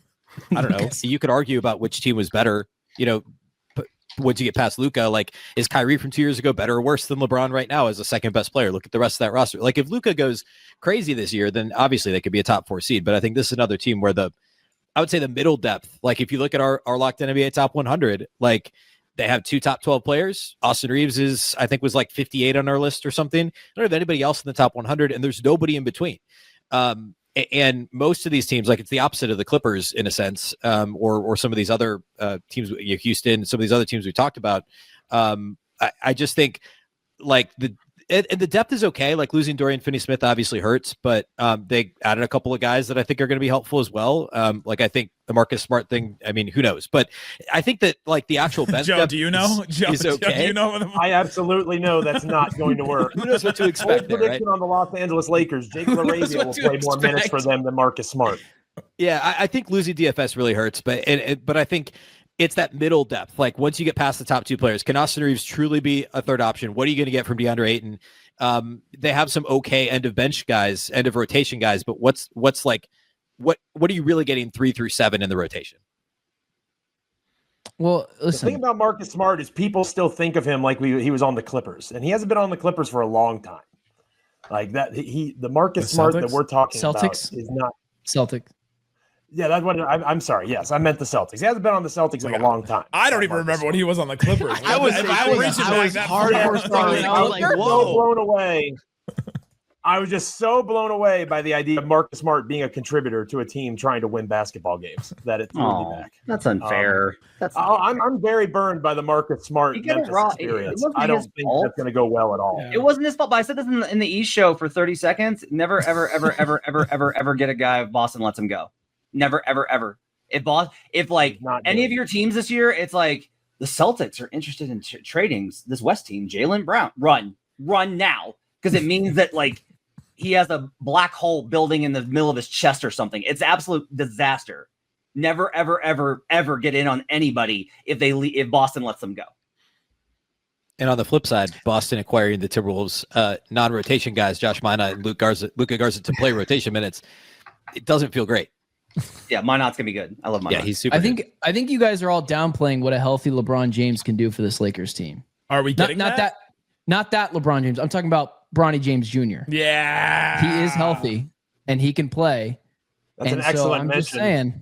I don't know. You could argue about which team was better. But once you get past Luka, like, is Kyrie from 2 years ago better or worse than LeBron right now as the second best player? Look at the rest of that roster. Like, if Luka goes crazy this year, then obviously they could be a top 4 seed. But I think this is another team where I would say the middle depth, like if you look at our locked NBA top 100, like. They have 2 top 12 players. Austin Reeves was like 58 on our list or something. I don't have anybody else in the top 100, and there's nobody in between. And most of these teams, like it's the opposite of the Clippers in a sense, or some of these other teams, Houston, some of these other teams we talked about. I just think like the depth is okay. Like losing Dorian Finney-Smith obviously hurts, but they added a couple of guys that I think are going to be helpful as well. Like I think the Marcus Smart thing, I mean, who knows? But I think that like the actual bench Joe, do you know? Is okay. Joe, do you know? I absolutely know that's not going to work. Who knows what to expect? Prediction on the Los Angeles Lakers: Jake LaRavia will play more minutes for them than Marcus Smart. Yeah, I think losing DFS really hurts, but I think. It's that middle depth. Like once you get past the top 2 players, can Austin Reeves truly be a third option? What are you going to get from DeAndre Ayton? They have some okay end of bench guys, end of rotation guys, but what are you really getting 3 through 7 in the rotation? Well, listen. The thing about Marcus Smart is people still think of him like he was on the Clippers, and he hasn't been on the Clippers for a long time. Like that, the Marcus Smart that we're talking about is not Celtics. Yeah, that's what I'm sorry. Yes, I meant the Celtics. He hasn't been on the Celtics in a long time. I don't even remember when he was on the Clippers. I was hardcore starting. I was like, whoa, so blown away. I was just so blown away by the idea of Marcus Smart being a contributor to a team trying to win basketball games that it threw me back. That's unfair. I'm very burned by the Marcus Smart Memphis experience. I don't think that's going to go well at all. Yeah. It wasn't his fault, but I said this in the East show for 30 seconds. Never, ever, ever, ever, ever, ever, ever get a guy if Boston lets him go. Never, ever, ever. If any of your teams this year, it's like the Celtics are interested in trading this West team, Jaylen Brown, run now, because it means that like he has a black hole building in the middle of his chest or something. It's absolute disaster. Never, ever, ever, ever get in on anybody if Boston lets them go. And on the flip side, Boston acquiring the Timberwolves non-rotation guys, Josh Minott and Luka Garza to play rotation minutes. It doesn't feel great. Yeah, Minott's gonna be good. I love Minott. Yeah, he's super. I think you guys are all downplaying what a healthy LeBron James can do for this Lakers team. Are we getting not that LeBron James? I'm talking about Bronny James Jr. Yeah, he is healthy and he can play. That's an excellent mention.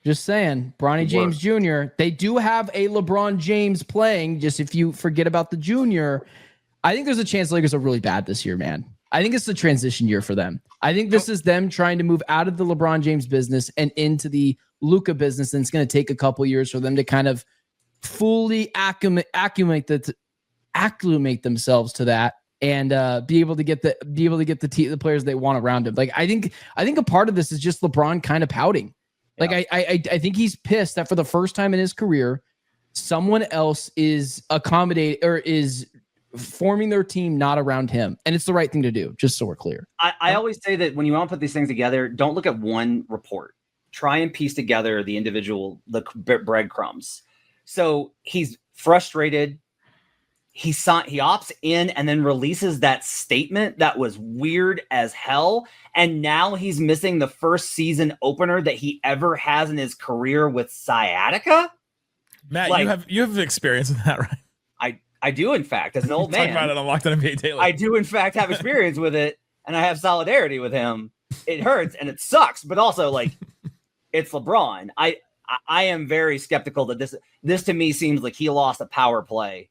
Just saying, Bronny James Jr. They do have a LeBron James playing. Just if you forget about the junior, I think there's a chance the Lakers are really bad this year, man. I think it's a transition year for them. I think this is them trying to move out of the LeBron James business and into the Luka business. And it's going to take a couple years for them to kind of fully acclimate themselves to that and be able to get the players they want around him. Like I think a part of this is just LeBron kind of pouting. Like I think he's pissed that for the first time in his career, someone else is forming their team not around him, and it's the right thing to do. Just so we're clear. I always say that when you want to put these things together, don't look at one report. Try and piece together the breadcrumbs. So he's frustrated. He opts in and then releases that statement that was weird as hell. And now he's missing the first season opener that he ever has in his career with sciatica. Matt, you have experience with that, right? I do, in fact, as an old man. Talk about it on Locked On NBA Daily. I do, in fact, have experience with it, and I have solidarity with him. It hurts and it sucks, but also like it's LeBron. I am very skeptical that this to me seems like he lost a power play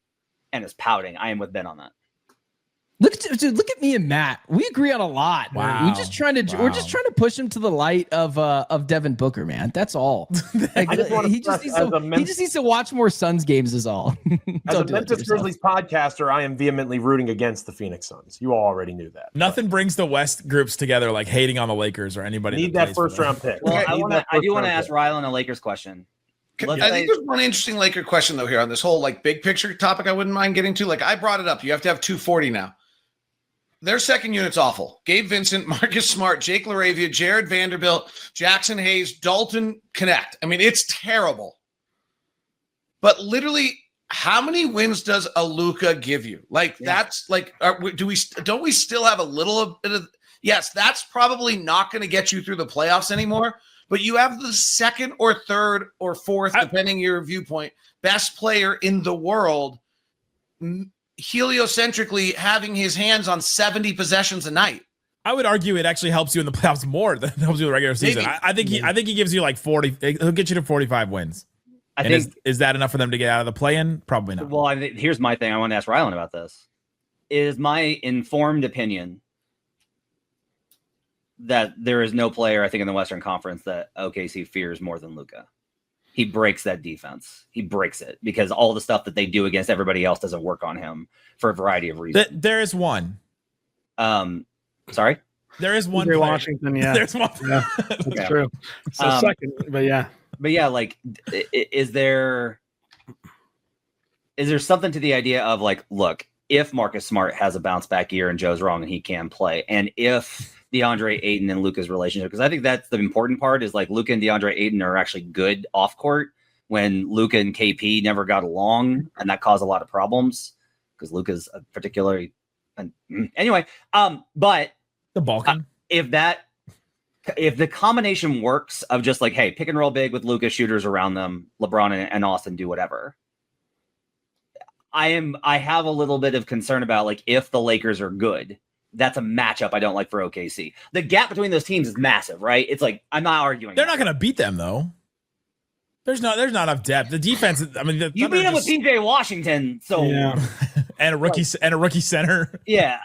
and is pouting. I am with Ben on that. Look at me and Matt. We agree on a lot. Wow. We're just trying to push him to the light of Devin Booker, man. That's all. Like, he just needs to watch more Suns games is all. As a Memphis Grizzlies podcaster, I am vehemently rooting against the Phoenix Suns. You all already knew that. Nothing brings the West groups together like hating on the Lakers or anybody. Need that first round pick. Well, I do want to ask Rylan a Lakers question. I think there's one interesting Laker question though here on this whole like big picture topic. I wouldn't mind getting to. Like I brought it up. You have to have 240 now. Their second unit's awful. Gabe Vincent, Marcus Smart, Jake LaRavia, Jared Vanderbilt, Jackson Hayes, Dalton Connect. I mean, it's terrible. But literally, how many wins does a Luka give you? Like that's like, don't we still have a little bit of? Yes, that's probably not going to get you through the playoffs anymore. But you have the second or third or fourth, depending your viewpoint, best player in the world. Heliocentrically having his hands on 70 possessions a night. I would argue it actually helps you in the playoffs more than it helps you in the regular season. I think he gives you like 40. He'll get you to 45 wins. Is that enough for them to get out of the play-in? Probably not. Well, here's my thing. I want to ask Rylan about this. It is my informed opinion that there is no player, I think, in the Western Conference that OKC fears more than Luka. He breaks that defense. He breaks it because all the stuff that they do against everybody else doesn't work on him for a variety of reasons. There is one. Sorry? There is one. Washington, yeah. There's one. Yeah, that's true. So second, but yeah. But yeah, like, is there something to the idea of like, look, if Marcus Smart has a bounce back year and Joe's wrong and he can play, and if DeAndre Ayton and Luka's relationship, because I think that's the important part is like Luka and DeAndre Ayton are actually good off court when Luka and KP never got along, and that caused a lot of problems because Luka's a particularly Anyway, but the Balkan. If the combination works of just like, hey, pick and roll big with Luka, shooters around them, LeBron and Austin do whatever. I have a little bit of concern about like if the Lakers are good. That's a matchup I don't like for OKC. The gap between those teams is massive, right? It's like I'm not arguing. They're not going to beat them though. There's not enough depth. The defense. I mean, you beat them with PJ Washington, so and a rookie center. Yeah.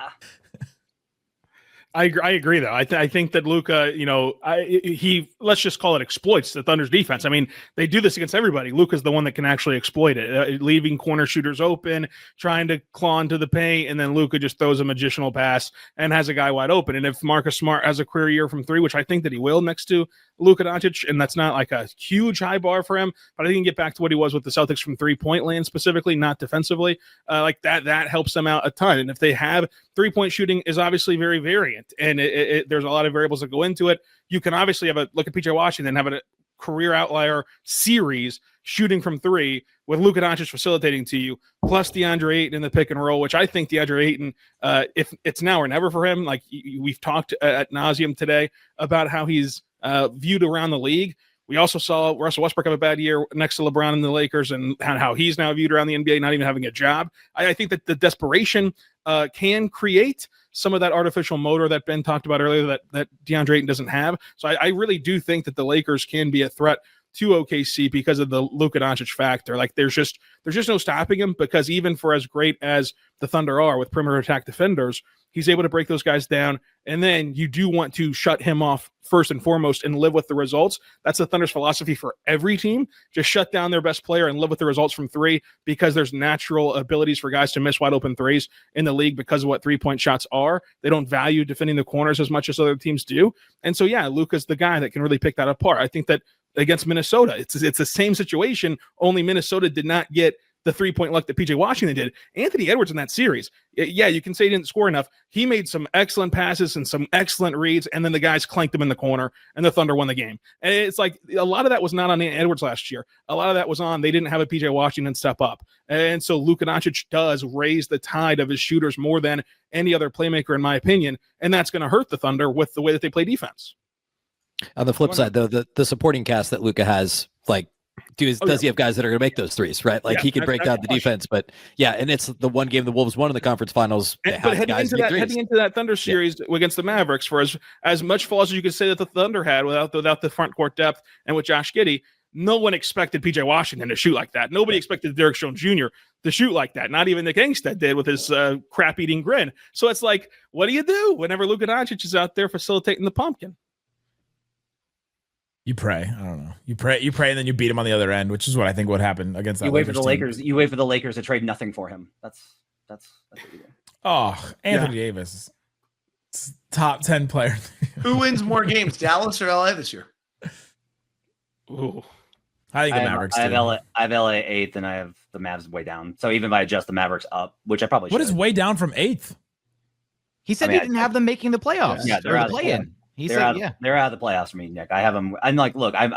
I agree though. I think that Luka, he let's just call it exploits the Thunder's defense. I mean, they do this against everybody. Luka's the one that can actually exploit it, leaving corner shooters open, trying to claw into the paint, and then Luka just throws a magicianal pass and has a guy wide open. And if Marcus Smart has a career year from 3, which I think that he will next to Luka Doncic, and that's not like a huge high bar for him, but I think he can get back to what he was with the Celtics from 3-point land specifically, not defensively. Like that helps them out a ton. And if they have 3-point shooting is obviously very variant, and there's a lot of variables that go into it. You can obviously have a look at PJ Washington, have a career outlier series shooting from 3 with Luka Doncic facilitating to you, plus DeAndre Ayton in the pick and roll, which I think DeAndre Ayton, if it's now or never for him, like we've talked ad nauseum today about how he's viewed around the league. We also saw Russell Westbrook have a bad year next to LeBron and the Lakers, and how he's now viewed around the NBA, not even having a job. I think that the desperation can create some of that artificial motor that Ben talked about earlier that DeAndre Ayton doesn't have. So I really do think that the Lakers can be a threat to OKC because of the Luka Doncic factor. Like there's just no stopping him, because even for as great as the Thunder are with perimeter attack defenders, he's able to break those guys down. And then you do want to shut him off first and foremost and live with the results. That's the Thunder's philosophy for every team. Just shut down their best player and live with the results from 3, because there's natural abilities for guys to miss wide open threes in the league because of what 3-point shots are. They don't value defending the corners as much as other teams do. And so, yeah, Luka's the guy that can really pick that apart. I think that against Minnesota, it's the same situation, only Minnesota did not get the 3-point luck that PJ Washington did. Anthony Edwards in that series, yeah, you can say he didn't score enough. He made some excellent passes and some excellent reads, and then the guys clanked him in the corner, and the Thunder won the game. And it's like a lot of that was not on Edwards last year. A lot of that was on they didn't have a PJ Washington step up. And so Luka Doncic does raise the tide of his shooters more than any other playmaker, in my opinion, and that's going to hurt the Thunder with the way that they play defense. On the flip side, though, the supporting cast that Luka has, like, does he have guys that are going to make those threes, right? Like he can break down the defense, but yeah, and it's the one game the Wolves won in the conference finals. But heading into that Thunder series against the Mavericks, for as much flaws as you could say that the Thunder had without the front court depth and with Josh Giddey, no one expected PJ Washington to shoot like that. Nobody expected Derek Jones Jr. to shoot like that. Not even Nick Angstadt did with his crap-eating grin. So it's like, what do you do whenever Luka Doncic is out there facilitating the pumpkin? You pray. I don't know. You pray, and then you beat him on the other end, which is what I think would happen against that. You wait for the Lakers. You wait for the Lakers to trade nothing for him. That's what you do. Oh, Anthony Davis, top 10 player. Who wins more games, Dallas or LA this year? Ooh, I think the Mavericks. I have LA 8th, and I have the Mavs way down. So even if I adjust the Mavericks up, which I probably should. What is way down from 8th? He said he didn't have them making the playoffs. Yeah, they're out the play-in. They're out of the playoffs for me, Nick. I have them. I'm like, look, I'm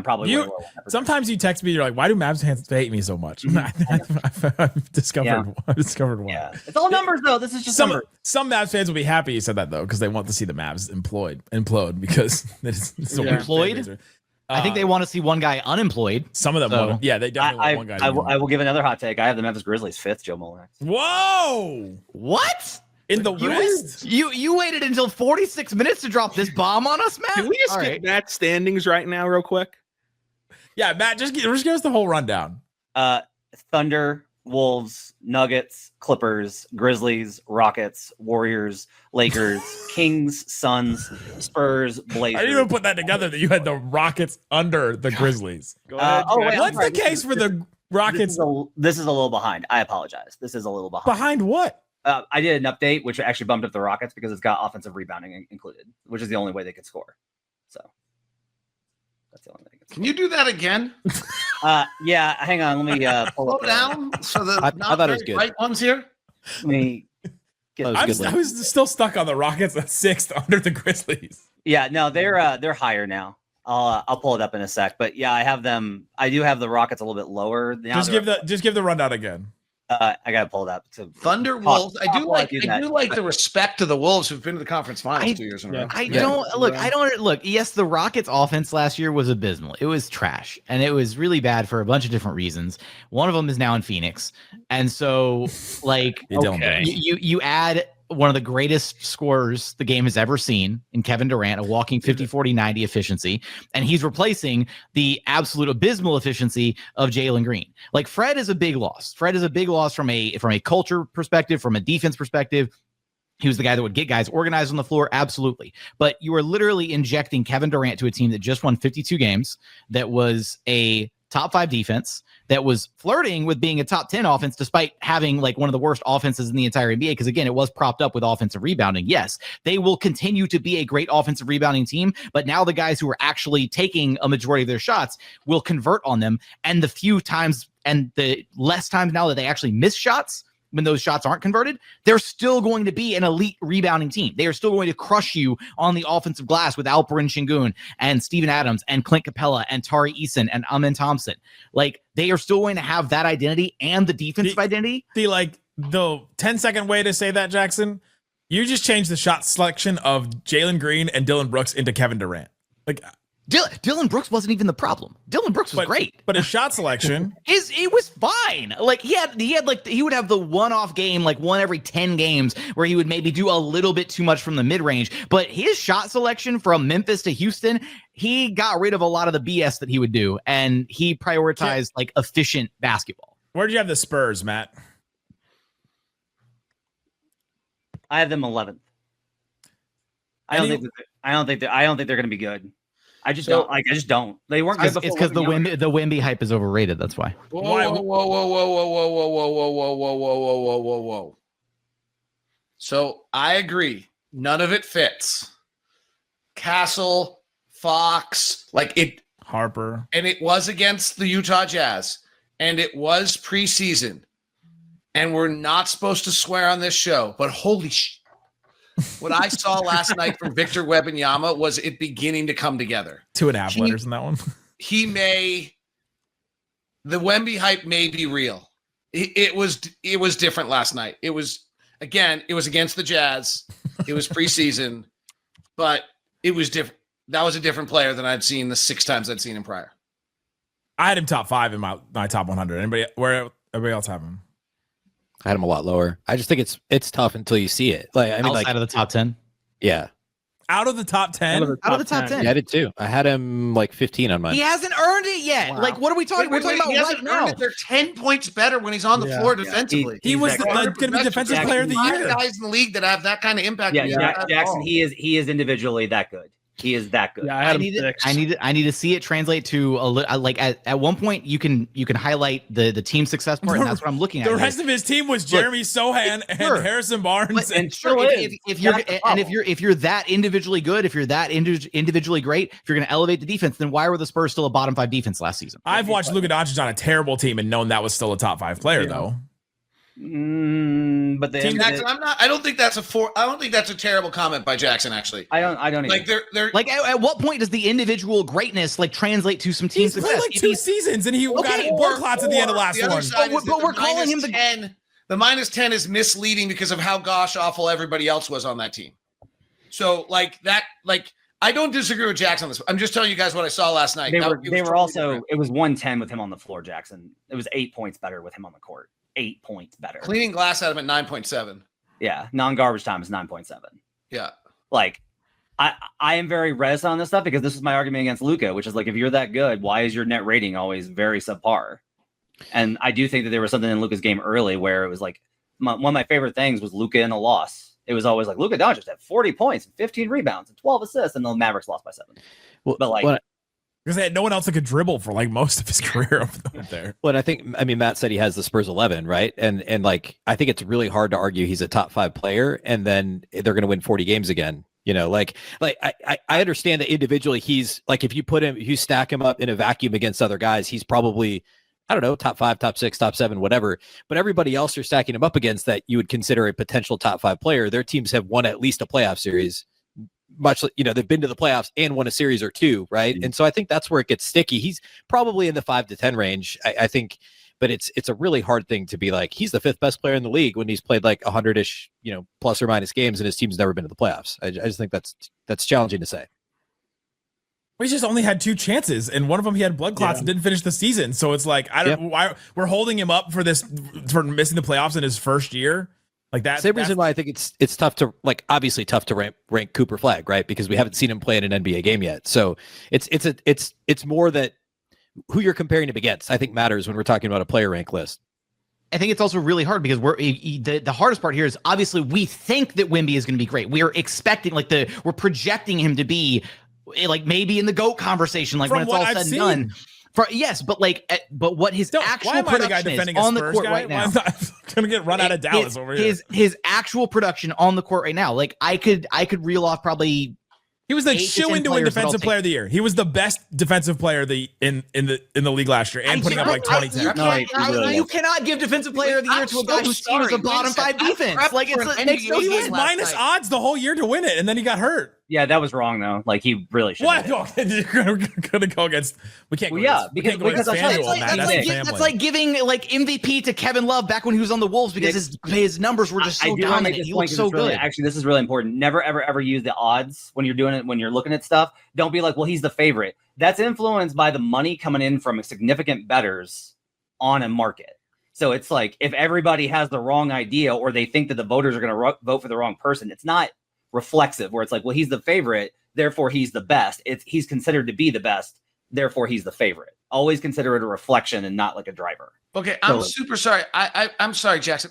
probably sometimes you text me, you're like, why do Mavs fans hate me so much? I've discovered why. Yeah, it's all numbers though. This is just some Mavs fans will be happy you said that though, because they want to see the Mavs implode because it's so implode. I think they want to see one guy unemployed. Some of them want to, they definitely want one guy. I will give another hot take. I have the Memphis Grizzlies 5th, Joe Mullinax. Whoa! What? In the West? You waited until 46 minutes to drop this bomb on us, Matt? Can we just get Matt's standings right now real quick? Yeah, Matt, just give us the whole rundown. Thunder, Wolves, Nuggets, Clippers, Grizzlies, Rockets, Warriors, Lakers, Kings, Suns, Spurs, Blazers. I didn't even put that together that you had the Rockets under the Grizzlies. Go ahead. What's the case for the Rockets? This is a little behind. I apologize. This is a little behind. Behind what? I did an update, which actually bumped up the Rockets because it's got offensive rebounding included, which is the only way they could score. So that's the only way they could score. Can you do that again? Yeah, hang on. Let me pull it down. So the I thought it was good. Right ones here. Let me get. I was still stuck on the Rockets at 6th under the Grizzlies. Yeah, no, they're higher now. I'll pull it up in a sec, but yeah, I have them. I do have the Rockets a little bit lower. Now just give the rundown again. I gotta pull it up. Thunder Wolves. I do like the respect to the Wolves who've been to the conference finals 2 years in a row. I don't look. Yes, the Rockets' offense last year was abysmal. It was trash, and it was really bad for a bunch of different reasons. One of them is now in Phoenix, and so you add one of the greatest scorers the game has ever seen in Kevin Durant, a walking 50, 40, 90 efficiency. And he's replacing the absolute abysmal efficiency of Jalen Green. Like, Fred is a big loss. Fred is a big loss from a culture perspective, from a defense perspective. He was the guy that would get guys organized on the floor. Absolutely. But you are literally injecting Kevin Durant to a team that just won 52 games, that was a top 5 defense, that was flirting with being a top 10 offense, despite having like one of the worst offenses in the entire NBA. Because again, it was propped up with offensive rebounding. Yes, they will continue to be a great offensive rebounding team, but now the guys who are actually taking a majority of their shots will convert on them. And the few times and the less times now that they actually miss shots, when those shots aren't converted, they're still going to be an elite rebounding team. They are still going to crush you on the offensive glass with Alperen Sengun and Steven Adams and Clint Capella and Tari Eason and Amen Thompson. Like, they are still going to have that identity and the defensive identity. The 10-second way to say that, Jackson, you just changed the shot selection of Jalen Green and Dillon Brooks into Kevin Durant. Like, Dillon Brooks wasn't even the problem. Dillon Brooks was great, but his shot selection it was fine. Like, he would have the one-off game, like one every 10 games, where he would maybe do a little bit too much from the mid-range. But his shot selection from Memphis to Houston, he got rid of a lot of the BS that he would do, and he prioritized like efficient basketball. Where did you have the Spurs, Matt? I have them 11th. I don't think they're going to be good. I just don't. They weren't good before. It's because the Wemby hype is overrated. That's why. Whoa. So I agree. None of it fits. Castle, Fox, Harper. And it was against the Utah Jazz. And it was preseason. And we're not supposed to swear on this show, but holy shit. What I saw last night from Victor Wembanyama was it beginning to come together. 2.5 letters in that one. The Wemby hype may be real. It was different last night. It was against the Jazz. It was preseason, but it was different. That was a different player than I'd seen the 6 times I'd seen him prior. I had him top 5 in my top 100. Everybody else have him? I had him a lot lower. I just think it's tough until you see it. Outside of the top 10. Yeah. Out of the top 10? Out of the top 10. Yeah, I did too. I had him 15 on mine. He hasn't earned it yet. Wow. Like, what are we talking? We're talking about right now. They're 10 points better when he's on the floor defensively. He was going to be defensive player of the year. Guys in the league that have that kind of impact. Yeah, Jackson. He is individually that good. He is that good. Yeah, I need to see it translate to at one point you can highlight the team success part, and that's what I'm looking at. The rest of his team was Jeremy Sohan and Harrison Barnes. If you're that individually good, if you're that individually great, if you're going to elevate the defense, then why were the Spurs still a bottom 5 defense last season? I've watched Luka Doncic on a terrible team and known that was still a top 5 player though. But Jackson, I don't think that's a terrible comment by Jackson. Actually, I don't like they're like at what point does the individual greatness translate to some team success? Played 2 seasons and he got blood clots at the end of last one. But we're calling him the -10 is misleading because of how gosh awful everybody else was on that team. So I don't disagree with Jackson on this. I'm just telling you guys what I saw last night. It was 110 with him on the floor, Jackson. It was 8 points better with him on the court. 8 points better. Cleaning glass out of him at 9.7. Yeah, non-garbage time is 9.7. Yeah. I am very reticent on this stuff because this is my argument against Luka, which is if you're that good, why is your net rating always very subpar? And I do think that there was something in Luka's game early where it was one of my favorite things was Luka in a loss. It was always Luka Doncic had 40 points and 15 rebounds and 12 assists, and the Mavericks lost by 7. Because they had no one else that could dribble for most of his career up there. Well, Matt said he has the Spurs 11, right? And I think it's really hard to argue he's a top 5 player, and then they're going to win 40 games again. I understand that individually he's if you stack him up in a vacuum against other guys, he's probably, I don't know, top 5, top 6, top 7, whatever. But everybody else you're stacking him up against that you would consider a potential top 5 player, their teams have won at least a playoff series. Much they've been to the playoffs and won a series or 2, right? Mm-hmm. And so I think that's where it gets sticky. He's probably in the 5 to 10 range. I think but it's a really hard thing to be like, he's the 5th best player in the league when he's played like 100-ish, plus or minus games, and his team's never been to the playoffs. I just think that's challenging to say. He's just only had 2 chances, and one of them he had blood clots and didn't finish the season. So it's like, I don't know why we're holding him up for missing the playoffs in his first year. Like that. Same reason why I think it's tough to obviously tough to rank Cooper Flag, right? Because we haven't seen him play in an NBA game yet. So it's more that who you're comparing him against, I think, matters when we're talking about a player rank list. I think it's also really hard because the hardest part here is obviously we think that Wemby is going to be great. We are expecting we're projecting him to be like maybe in the GOAT conversation, like when it's all said and done. Yes, but what his actual production is on the court right now. I'm gonna get run out of Dallas over here. His actual production on the court right now, like I could reel off probably. He was the shoe into win defensive player of the year. He was the best defensive player in the league last year, and putting up like 20. You cannot give defensive player of the year to a guy whose team is a bottom 5 defense. Like it makes no sense. He was minus odds the whole year to win it, and then he got hurt. Yeah, that was wrong though. Like he really should. What? You're gonna go against? We can't. Well, because that's like giving like MVP to Kevin Love back when he was on the Wolves because his numbers were just so dominant. He looked so good. Actually, this is really important. Never ever use the odds when you're doing it. When you're looking at stuff, don't be like, well, he's the favorite. That's influenced by the money coming in from significant bettors on a market. So it's like if everybody has the wrong idea or they think that the voters are going to vote for the wrong person, it's not reflexive where it's like, well, he's the favorite, therefore he's the best. He's considered to be the best, therefore he's the favorite. Always consider it a reflection and not like a driver. Okay, I'm super sorry. I'm sorry, Jackson.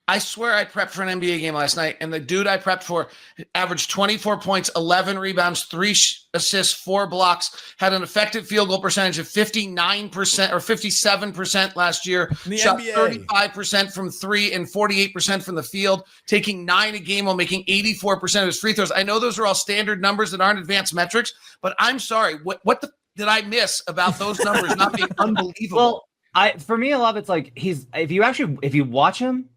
I swear I prepped for an NBA game last night, and the dude I prepped for averaged 24 points, 11 rebounds, 3 assists, 4 blocks, had an effective field goal percentage of 59% or 57% last year, shot NBA. 35% from 3 and 48% from the field, taking 9 a game while making 84% of his free throws. I know those are all standard numbers that aren't advanced metrics, but I'm sorry. What did I miss about those numbers not being unbelievable? Well, for me, a lot of it's like if you watch him,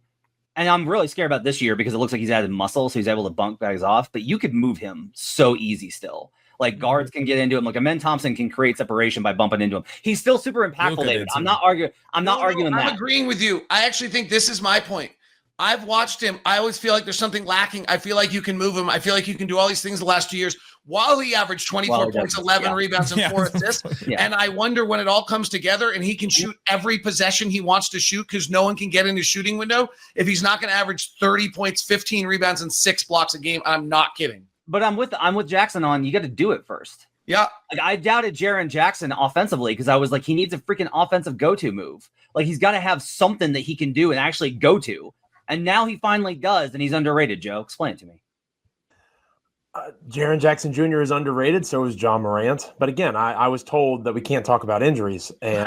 and I'm really scared about this year because it looks like he's added muscle, so he's able to bunk guys off. But you could move him so easy still. Like guards can get into him. Like Amen Thompson can create separation by bumping into him. He's still super impactful, David. I'm not arguing that. I'm agreeing with you. I actually think this is my point. I've watched him. I always feel like there's something lacking. I feel like you can move him. I feel like you can do all these things the last 2 years while he averaged 24 points, 11 rebounds, and 4 assists. And I wonder when it all comes together and he can shoot every possession he wants to shoot because no one can get in his shooting window. If he's not going to average 30 points, 15 rebounds, and 6 blocks a game, I'm not kidding. But I'm with Jackson on, you got to do it first. Yeah. Like I doubted Jaren Jackson offensively because I was like, he needs a freaking offensive go-to move. Like he's got to have something that he can do and actually go to. And now he finally does, and he's underrated, Joe. Explain it to me. Jaren Jackson Jr. is underrated, so is John Morant. But again, I was told that we can't talk about injuries, and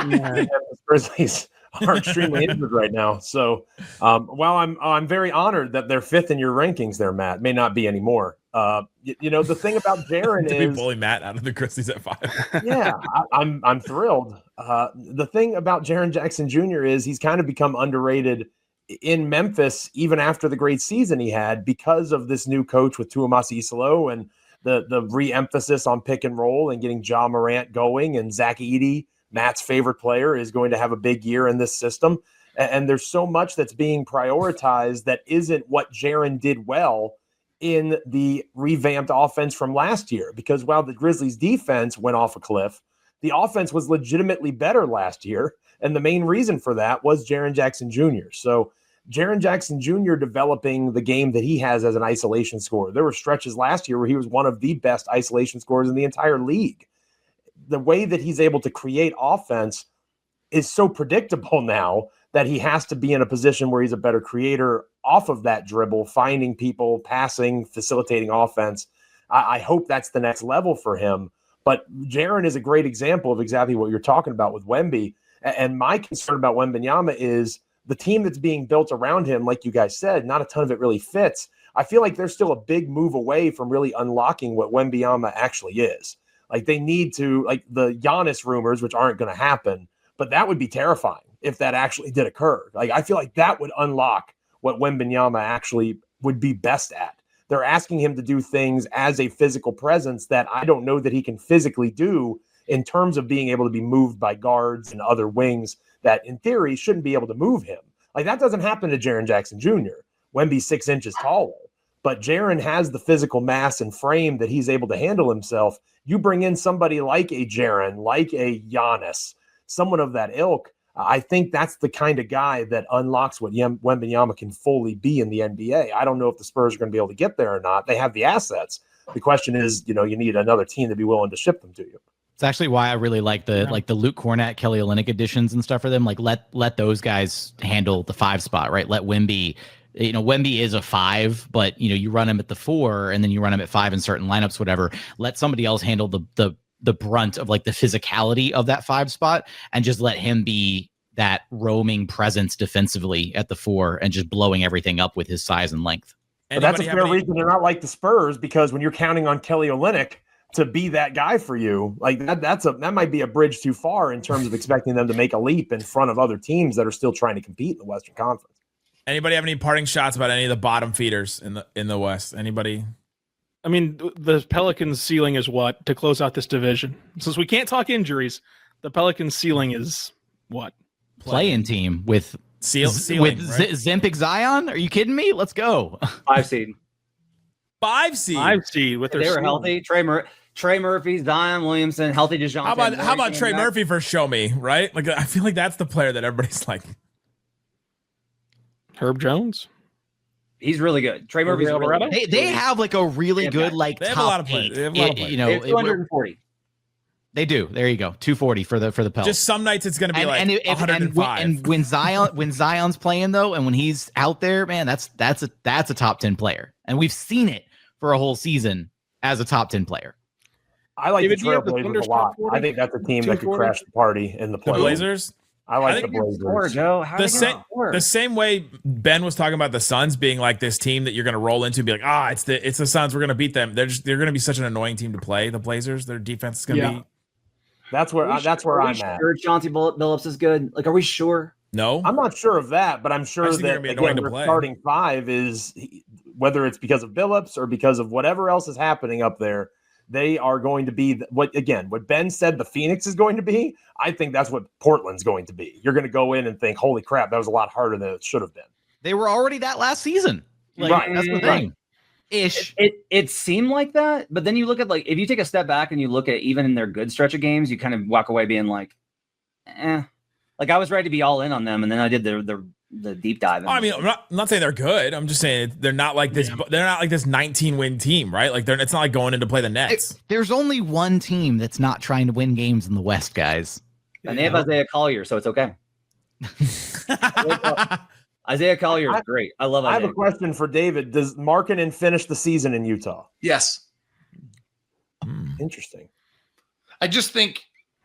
the Grizzlies are extremely injured right now. So while I'm very honored that they're 5th in your rankings there, Matt, may not be anymore. The thing about Jaren is we bully Matt out of the Grizzlies at 5. Yeah, I'm thrilled. The thing about Jaren Jackson Jr. is he's kind of become underrated in Memphis, even after the great season he had, because of this new coach with Tuamasi Isolo and the re-emphasis on pick and roll and getting Ja Morant going, and Zach Edey, Matt's favorite player, is going to have a big year in this system. And there's so much that's being prioritized that isn't what Jaren did well in the revamped offense from last year. Because while the Grizzlies defense went off a cliff, the offense was legitimately better last year. And the main reason for that was Jaren Jackson Jr. So Jaren Jackson Jr. developing the game that he has as an isolation scorer. There were stretches last year where he was one of the best isolation scorers in the entire league. The way that he's able to create offense is so predictable now that he has to be in a position where he's a better creator off of that dribble, finding people, passing, facilitating offense. I hope that's the next level for him. But Jaren is a great example of exactly what you're talking about with Wemby. And my concern about Wembanyama is the team that's being built around him, like you guys said, not a ton of it really fits. I feel like they're still a big move away from really unlocking what Wembanyama actually is. Like they need to, like the Giannis rumors, which aren't going to happen, but that would be terrifying if that actually did occur. Like I feel like that would unlock what Wembanyama actually would be best at. They're asking him to do things as a physical presence that I don't know that he can physically do in terms of being able to be moved by guards and other wings that in theory shouldn't be able to move him. Like that doesn't happen to Jaren Jackson Jr. Wemby's 6 inches taller, but Jaren has the physical mass and frame that he's able to handle himself. You bring in somebody like a Jaren, like a Giannis, someone of that ilk. I think that's the kind of guy that unlocks what Wembanyama can fully be in the NBA. I don't know if the Spurs are going to be able to get there or not. They have the assets. The question is, you need another team to be willing to ship them to you. It's actually why I really like the Luke Cornett, Kelly Olynyk additions and stuff for them. Like let those guys handle the 5 spot, right? Let Wemby, Wemby is a 5, but you run him at the 4 and then you run him at 5 in certain lineups, whatever. Let somebody else handle the brunt of like the physicality of that 5 spot and just let him be that roaming presence defensively at the 4 and just blowing everything up with his size and length. But that's a fair reason they're not like the Spurs, because when you're counting on Kelly Olynyk to be that guy for you, like that might be a bridge too far in terms of expecting them to make a leap in front of other teams that are still trying to compete in the Western Conference. Anybody have any parting shots about any of the bottom feeders in the West? Anybody? I mean, the Pelicans' ceiling is what to close out this division. Since we can't talk injuries, the Pelicans' ceiling is what? Play-in team with ceiling, right? Zempic Zion? Are you kidding me? Let's go. 5 seed. 5 seed. 5 seed with their They were healthy. Trey Murphy, Zion Williamson, healthy DeJounte. How about Trey Murphy for show me, right? Like I feel like that's the player that everybody's like. Herb Jones. He's really good. Trey Murphy's really good. They have like a really good like they have top a lot of players. 8. They have a lot of players. They have 240. They do. There you go. 240 for the Pels. Just some nights it's going to be 105. And when Zion's playing though, and when he's out there, man, that's a top 10 player, and we've seen it for a whole season as a top 10 player. I like the Trailblazers a lot. I think that's a team that could crash the party in the playoffs. The Blazers. I like the Blazers. Joe. The same way Ben was talking about the Suns being like this team that you're going to roll into and be like, it's the Suns. We're going to beat them. They're going to be such an annoying team to play. The Blazers, their defense is going to be. That's where I'm at. Sure Chauncey Billups is good. Like, are we sure? No, I'm not sure of that, but I'm sure that again, their starting 5 is, whether it's because of Billups or because of whatever else is happening up there, they are going to be what Ben said the Phoenix is going to be. I think that's what Portland's going to be. You're going to go in and think, holy crap, that was a lot harder than it should have been. They were already that last season. Right. That's the thing. Ish. It seemed like that, but then you look at like if you take a step back and you look at even in their good stretch of games, you kind of walk away being like, like I was ready to be all in on them, and then I did the deep dive. I mean, I'm not saying they're good. I'm just saying they're not like this. Yeah. They're not like this 19-win team, right? Like it's not like going in to play the Nets. There's only one team that's not trying to win games in the West, guys. And they have Isaiah Collier, so it's okay. Isaiah Collier is great. I love Isaiah. I have a question for David. Does Markkanen finish the season in Utah? Yes. Interesting. I just think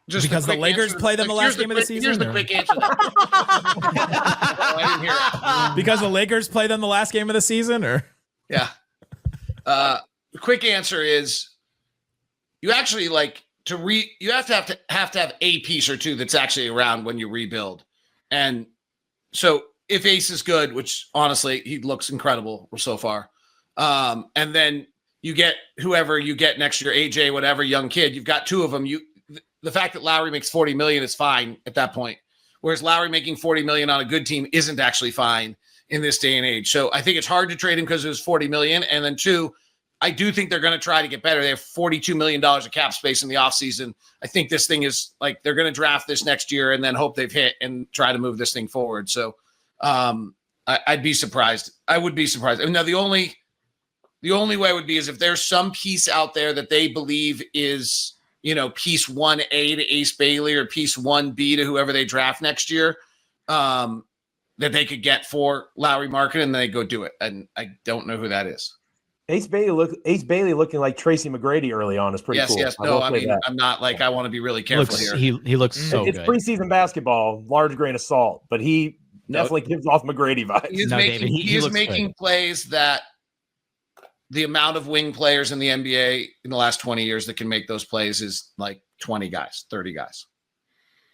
because the Lakers play them the last game of the season. Here's the quick answer. I didn't hear it. Because the Lakers play them the last game of the season, or yeah. The quick answer is you actually you have to have a piece or two that's actually around when you rebuild. And so if Ace is good, which honestly he looks incredible so far, and then you get whoever you get next year, AJ, whatever young kid, you've got 2 of them. The fact that Lowry makes $40 million is fine at that point, whereas Lowry making $40 million on a good team isn't actually fine in this day and age. So I think it's hard to trade him because it was $40 million, and then 2, I do think they're going to try to get better. They have $42 million of cap space in the offseason. I think this thing is like they're going to draft this next year and then hope they've hit and try to move this thing forward. So I'd be surprised. I would be surprised. I mean, now the only way would be is if there's some piece out there that they believe is, piece 1A to Ace Bailey or piece 1B to whoever they draft next year, that they could get for Lowry Markkanen, and they go do it. And I don't know who that is. Ace Bailey looking like Tracy McGrady early on is pretty cool. Yes. No, I mean, I'm not like I want to be really careful here. He looks so good. It's preseason basketball, large grain of salt, but he definitely gives off McGrady vibes. He is making plays that the amount of wing players in the NBA in the last 20 years that can make those plays is like 20 guys, 30 guys.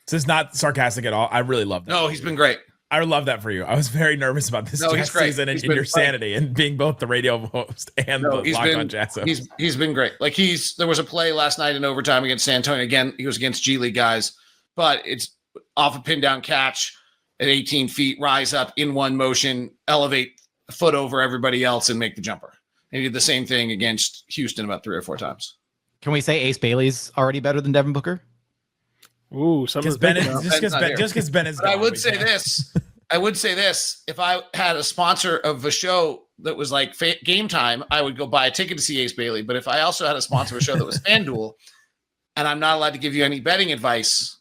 This is not sarcastic at all. I really love that. No, he's been great. I love that for you. I was very nervous about this No, he's great. season and He's been your great. sanity and being both the radio host and the Locked On Jazz host. He's been great. Like there was a play last night in overtime against San Antonio. Again, he was against G League guys, but it's off a pin down catch at 18 feet, rise up in one motion, elevate a foot over everybody else and make the jumper. And he did the same thing against Houston about 3 or 4 times. Can we say Ace Bailey's already better than Devin Booker? Ooh, just because Ben is. But I would say this. If I had a sponsor of a show that was like Game Time, I would go buy a ticket to see Ace Bailey. But if I also had a sponsor of a show that was FanDuel, and I'm not allowed to give you any betting advice,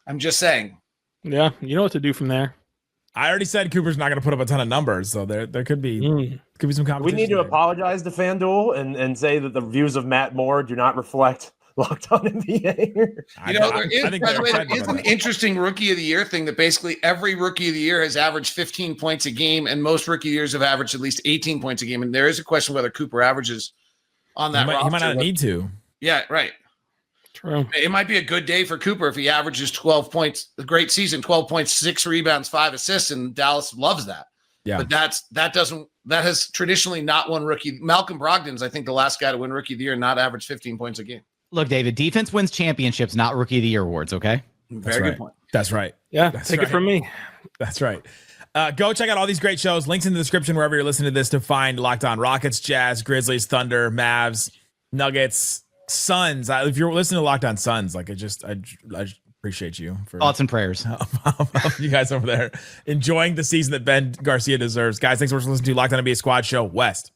I'm just saying. Yeah, you know what to do from there. I already said Cooper's not going to put up a ton of numbers, so there could be some competition. We need to apologize to FanDuel and say that the views of Matt Moore do not reflect Locked On NBA. There is an interesting rookie of the year thing that basically every rookie of the year has averaged 15 points a game, and most rookie years have averaged at least 18 points a game. And there is a question whether Cooper averages on that roster. He might not need to. Yeah, right. True. It might be a good day for Cooper if he averages 12 points, a great season, 12 points, 6 rebounds, 5 assists, and Dallas loves that. Yeah. But that has traditionally not won rookie. Malcolm Brogdon's, I think, the last guy to win rookie of the year and not average 15 points a game. Look, David, defense wins championships, not rookie of the year awards, okay? Very good point. That's right. Yeah, That's take right. it from me. That's right. Go check out all these great shows. Links in the description wherever you're listening to this to find Locked On Rockets, Jazz, Grizzlies, Thunder, Mavs, Nuggets, Suns. If you're listening to Locked On Suns, like I appreciate you for thoughts and prayers. You guys over there enjoying the season that Ben Garcia deserves. Guys, thanks so much for listening to Locked On NBA Squad Show West.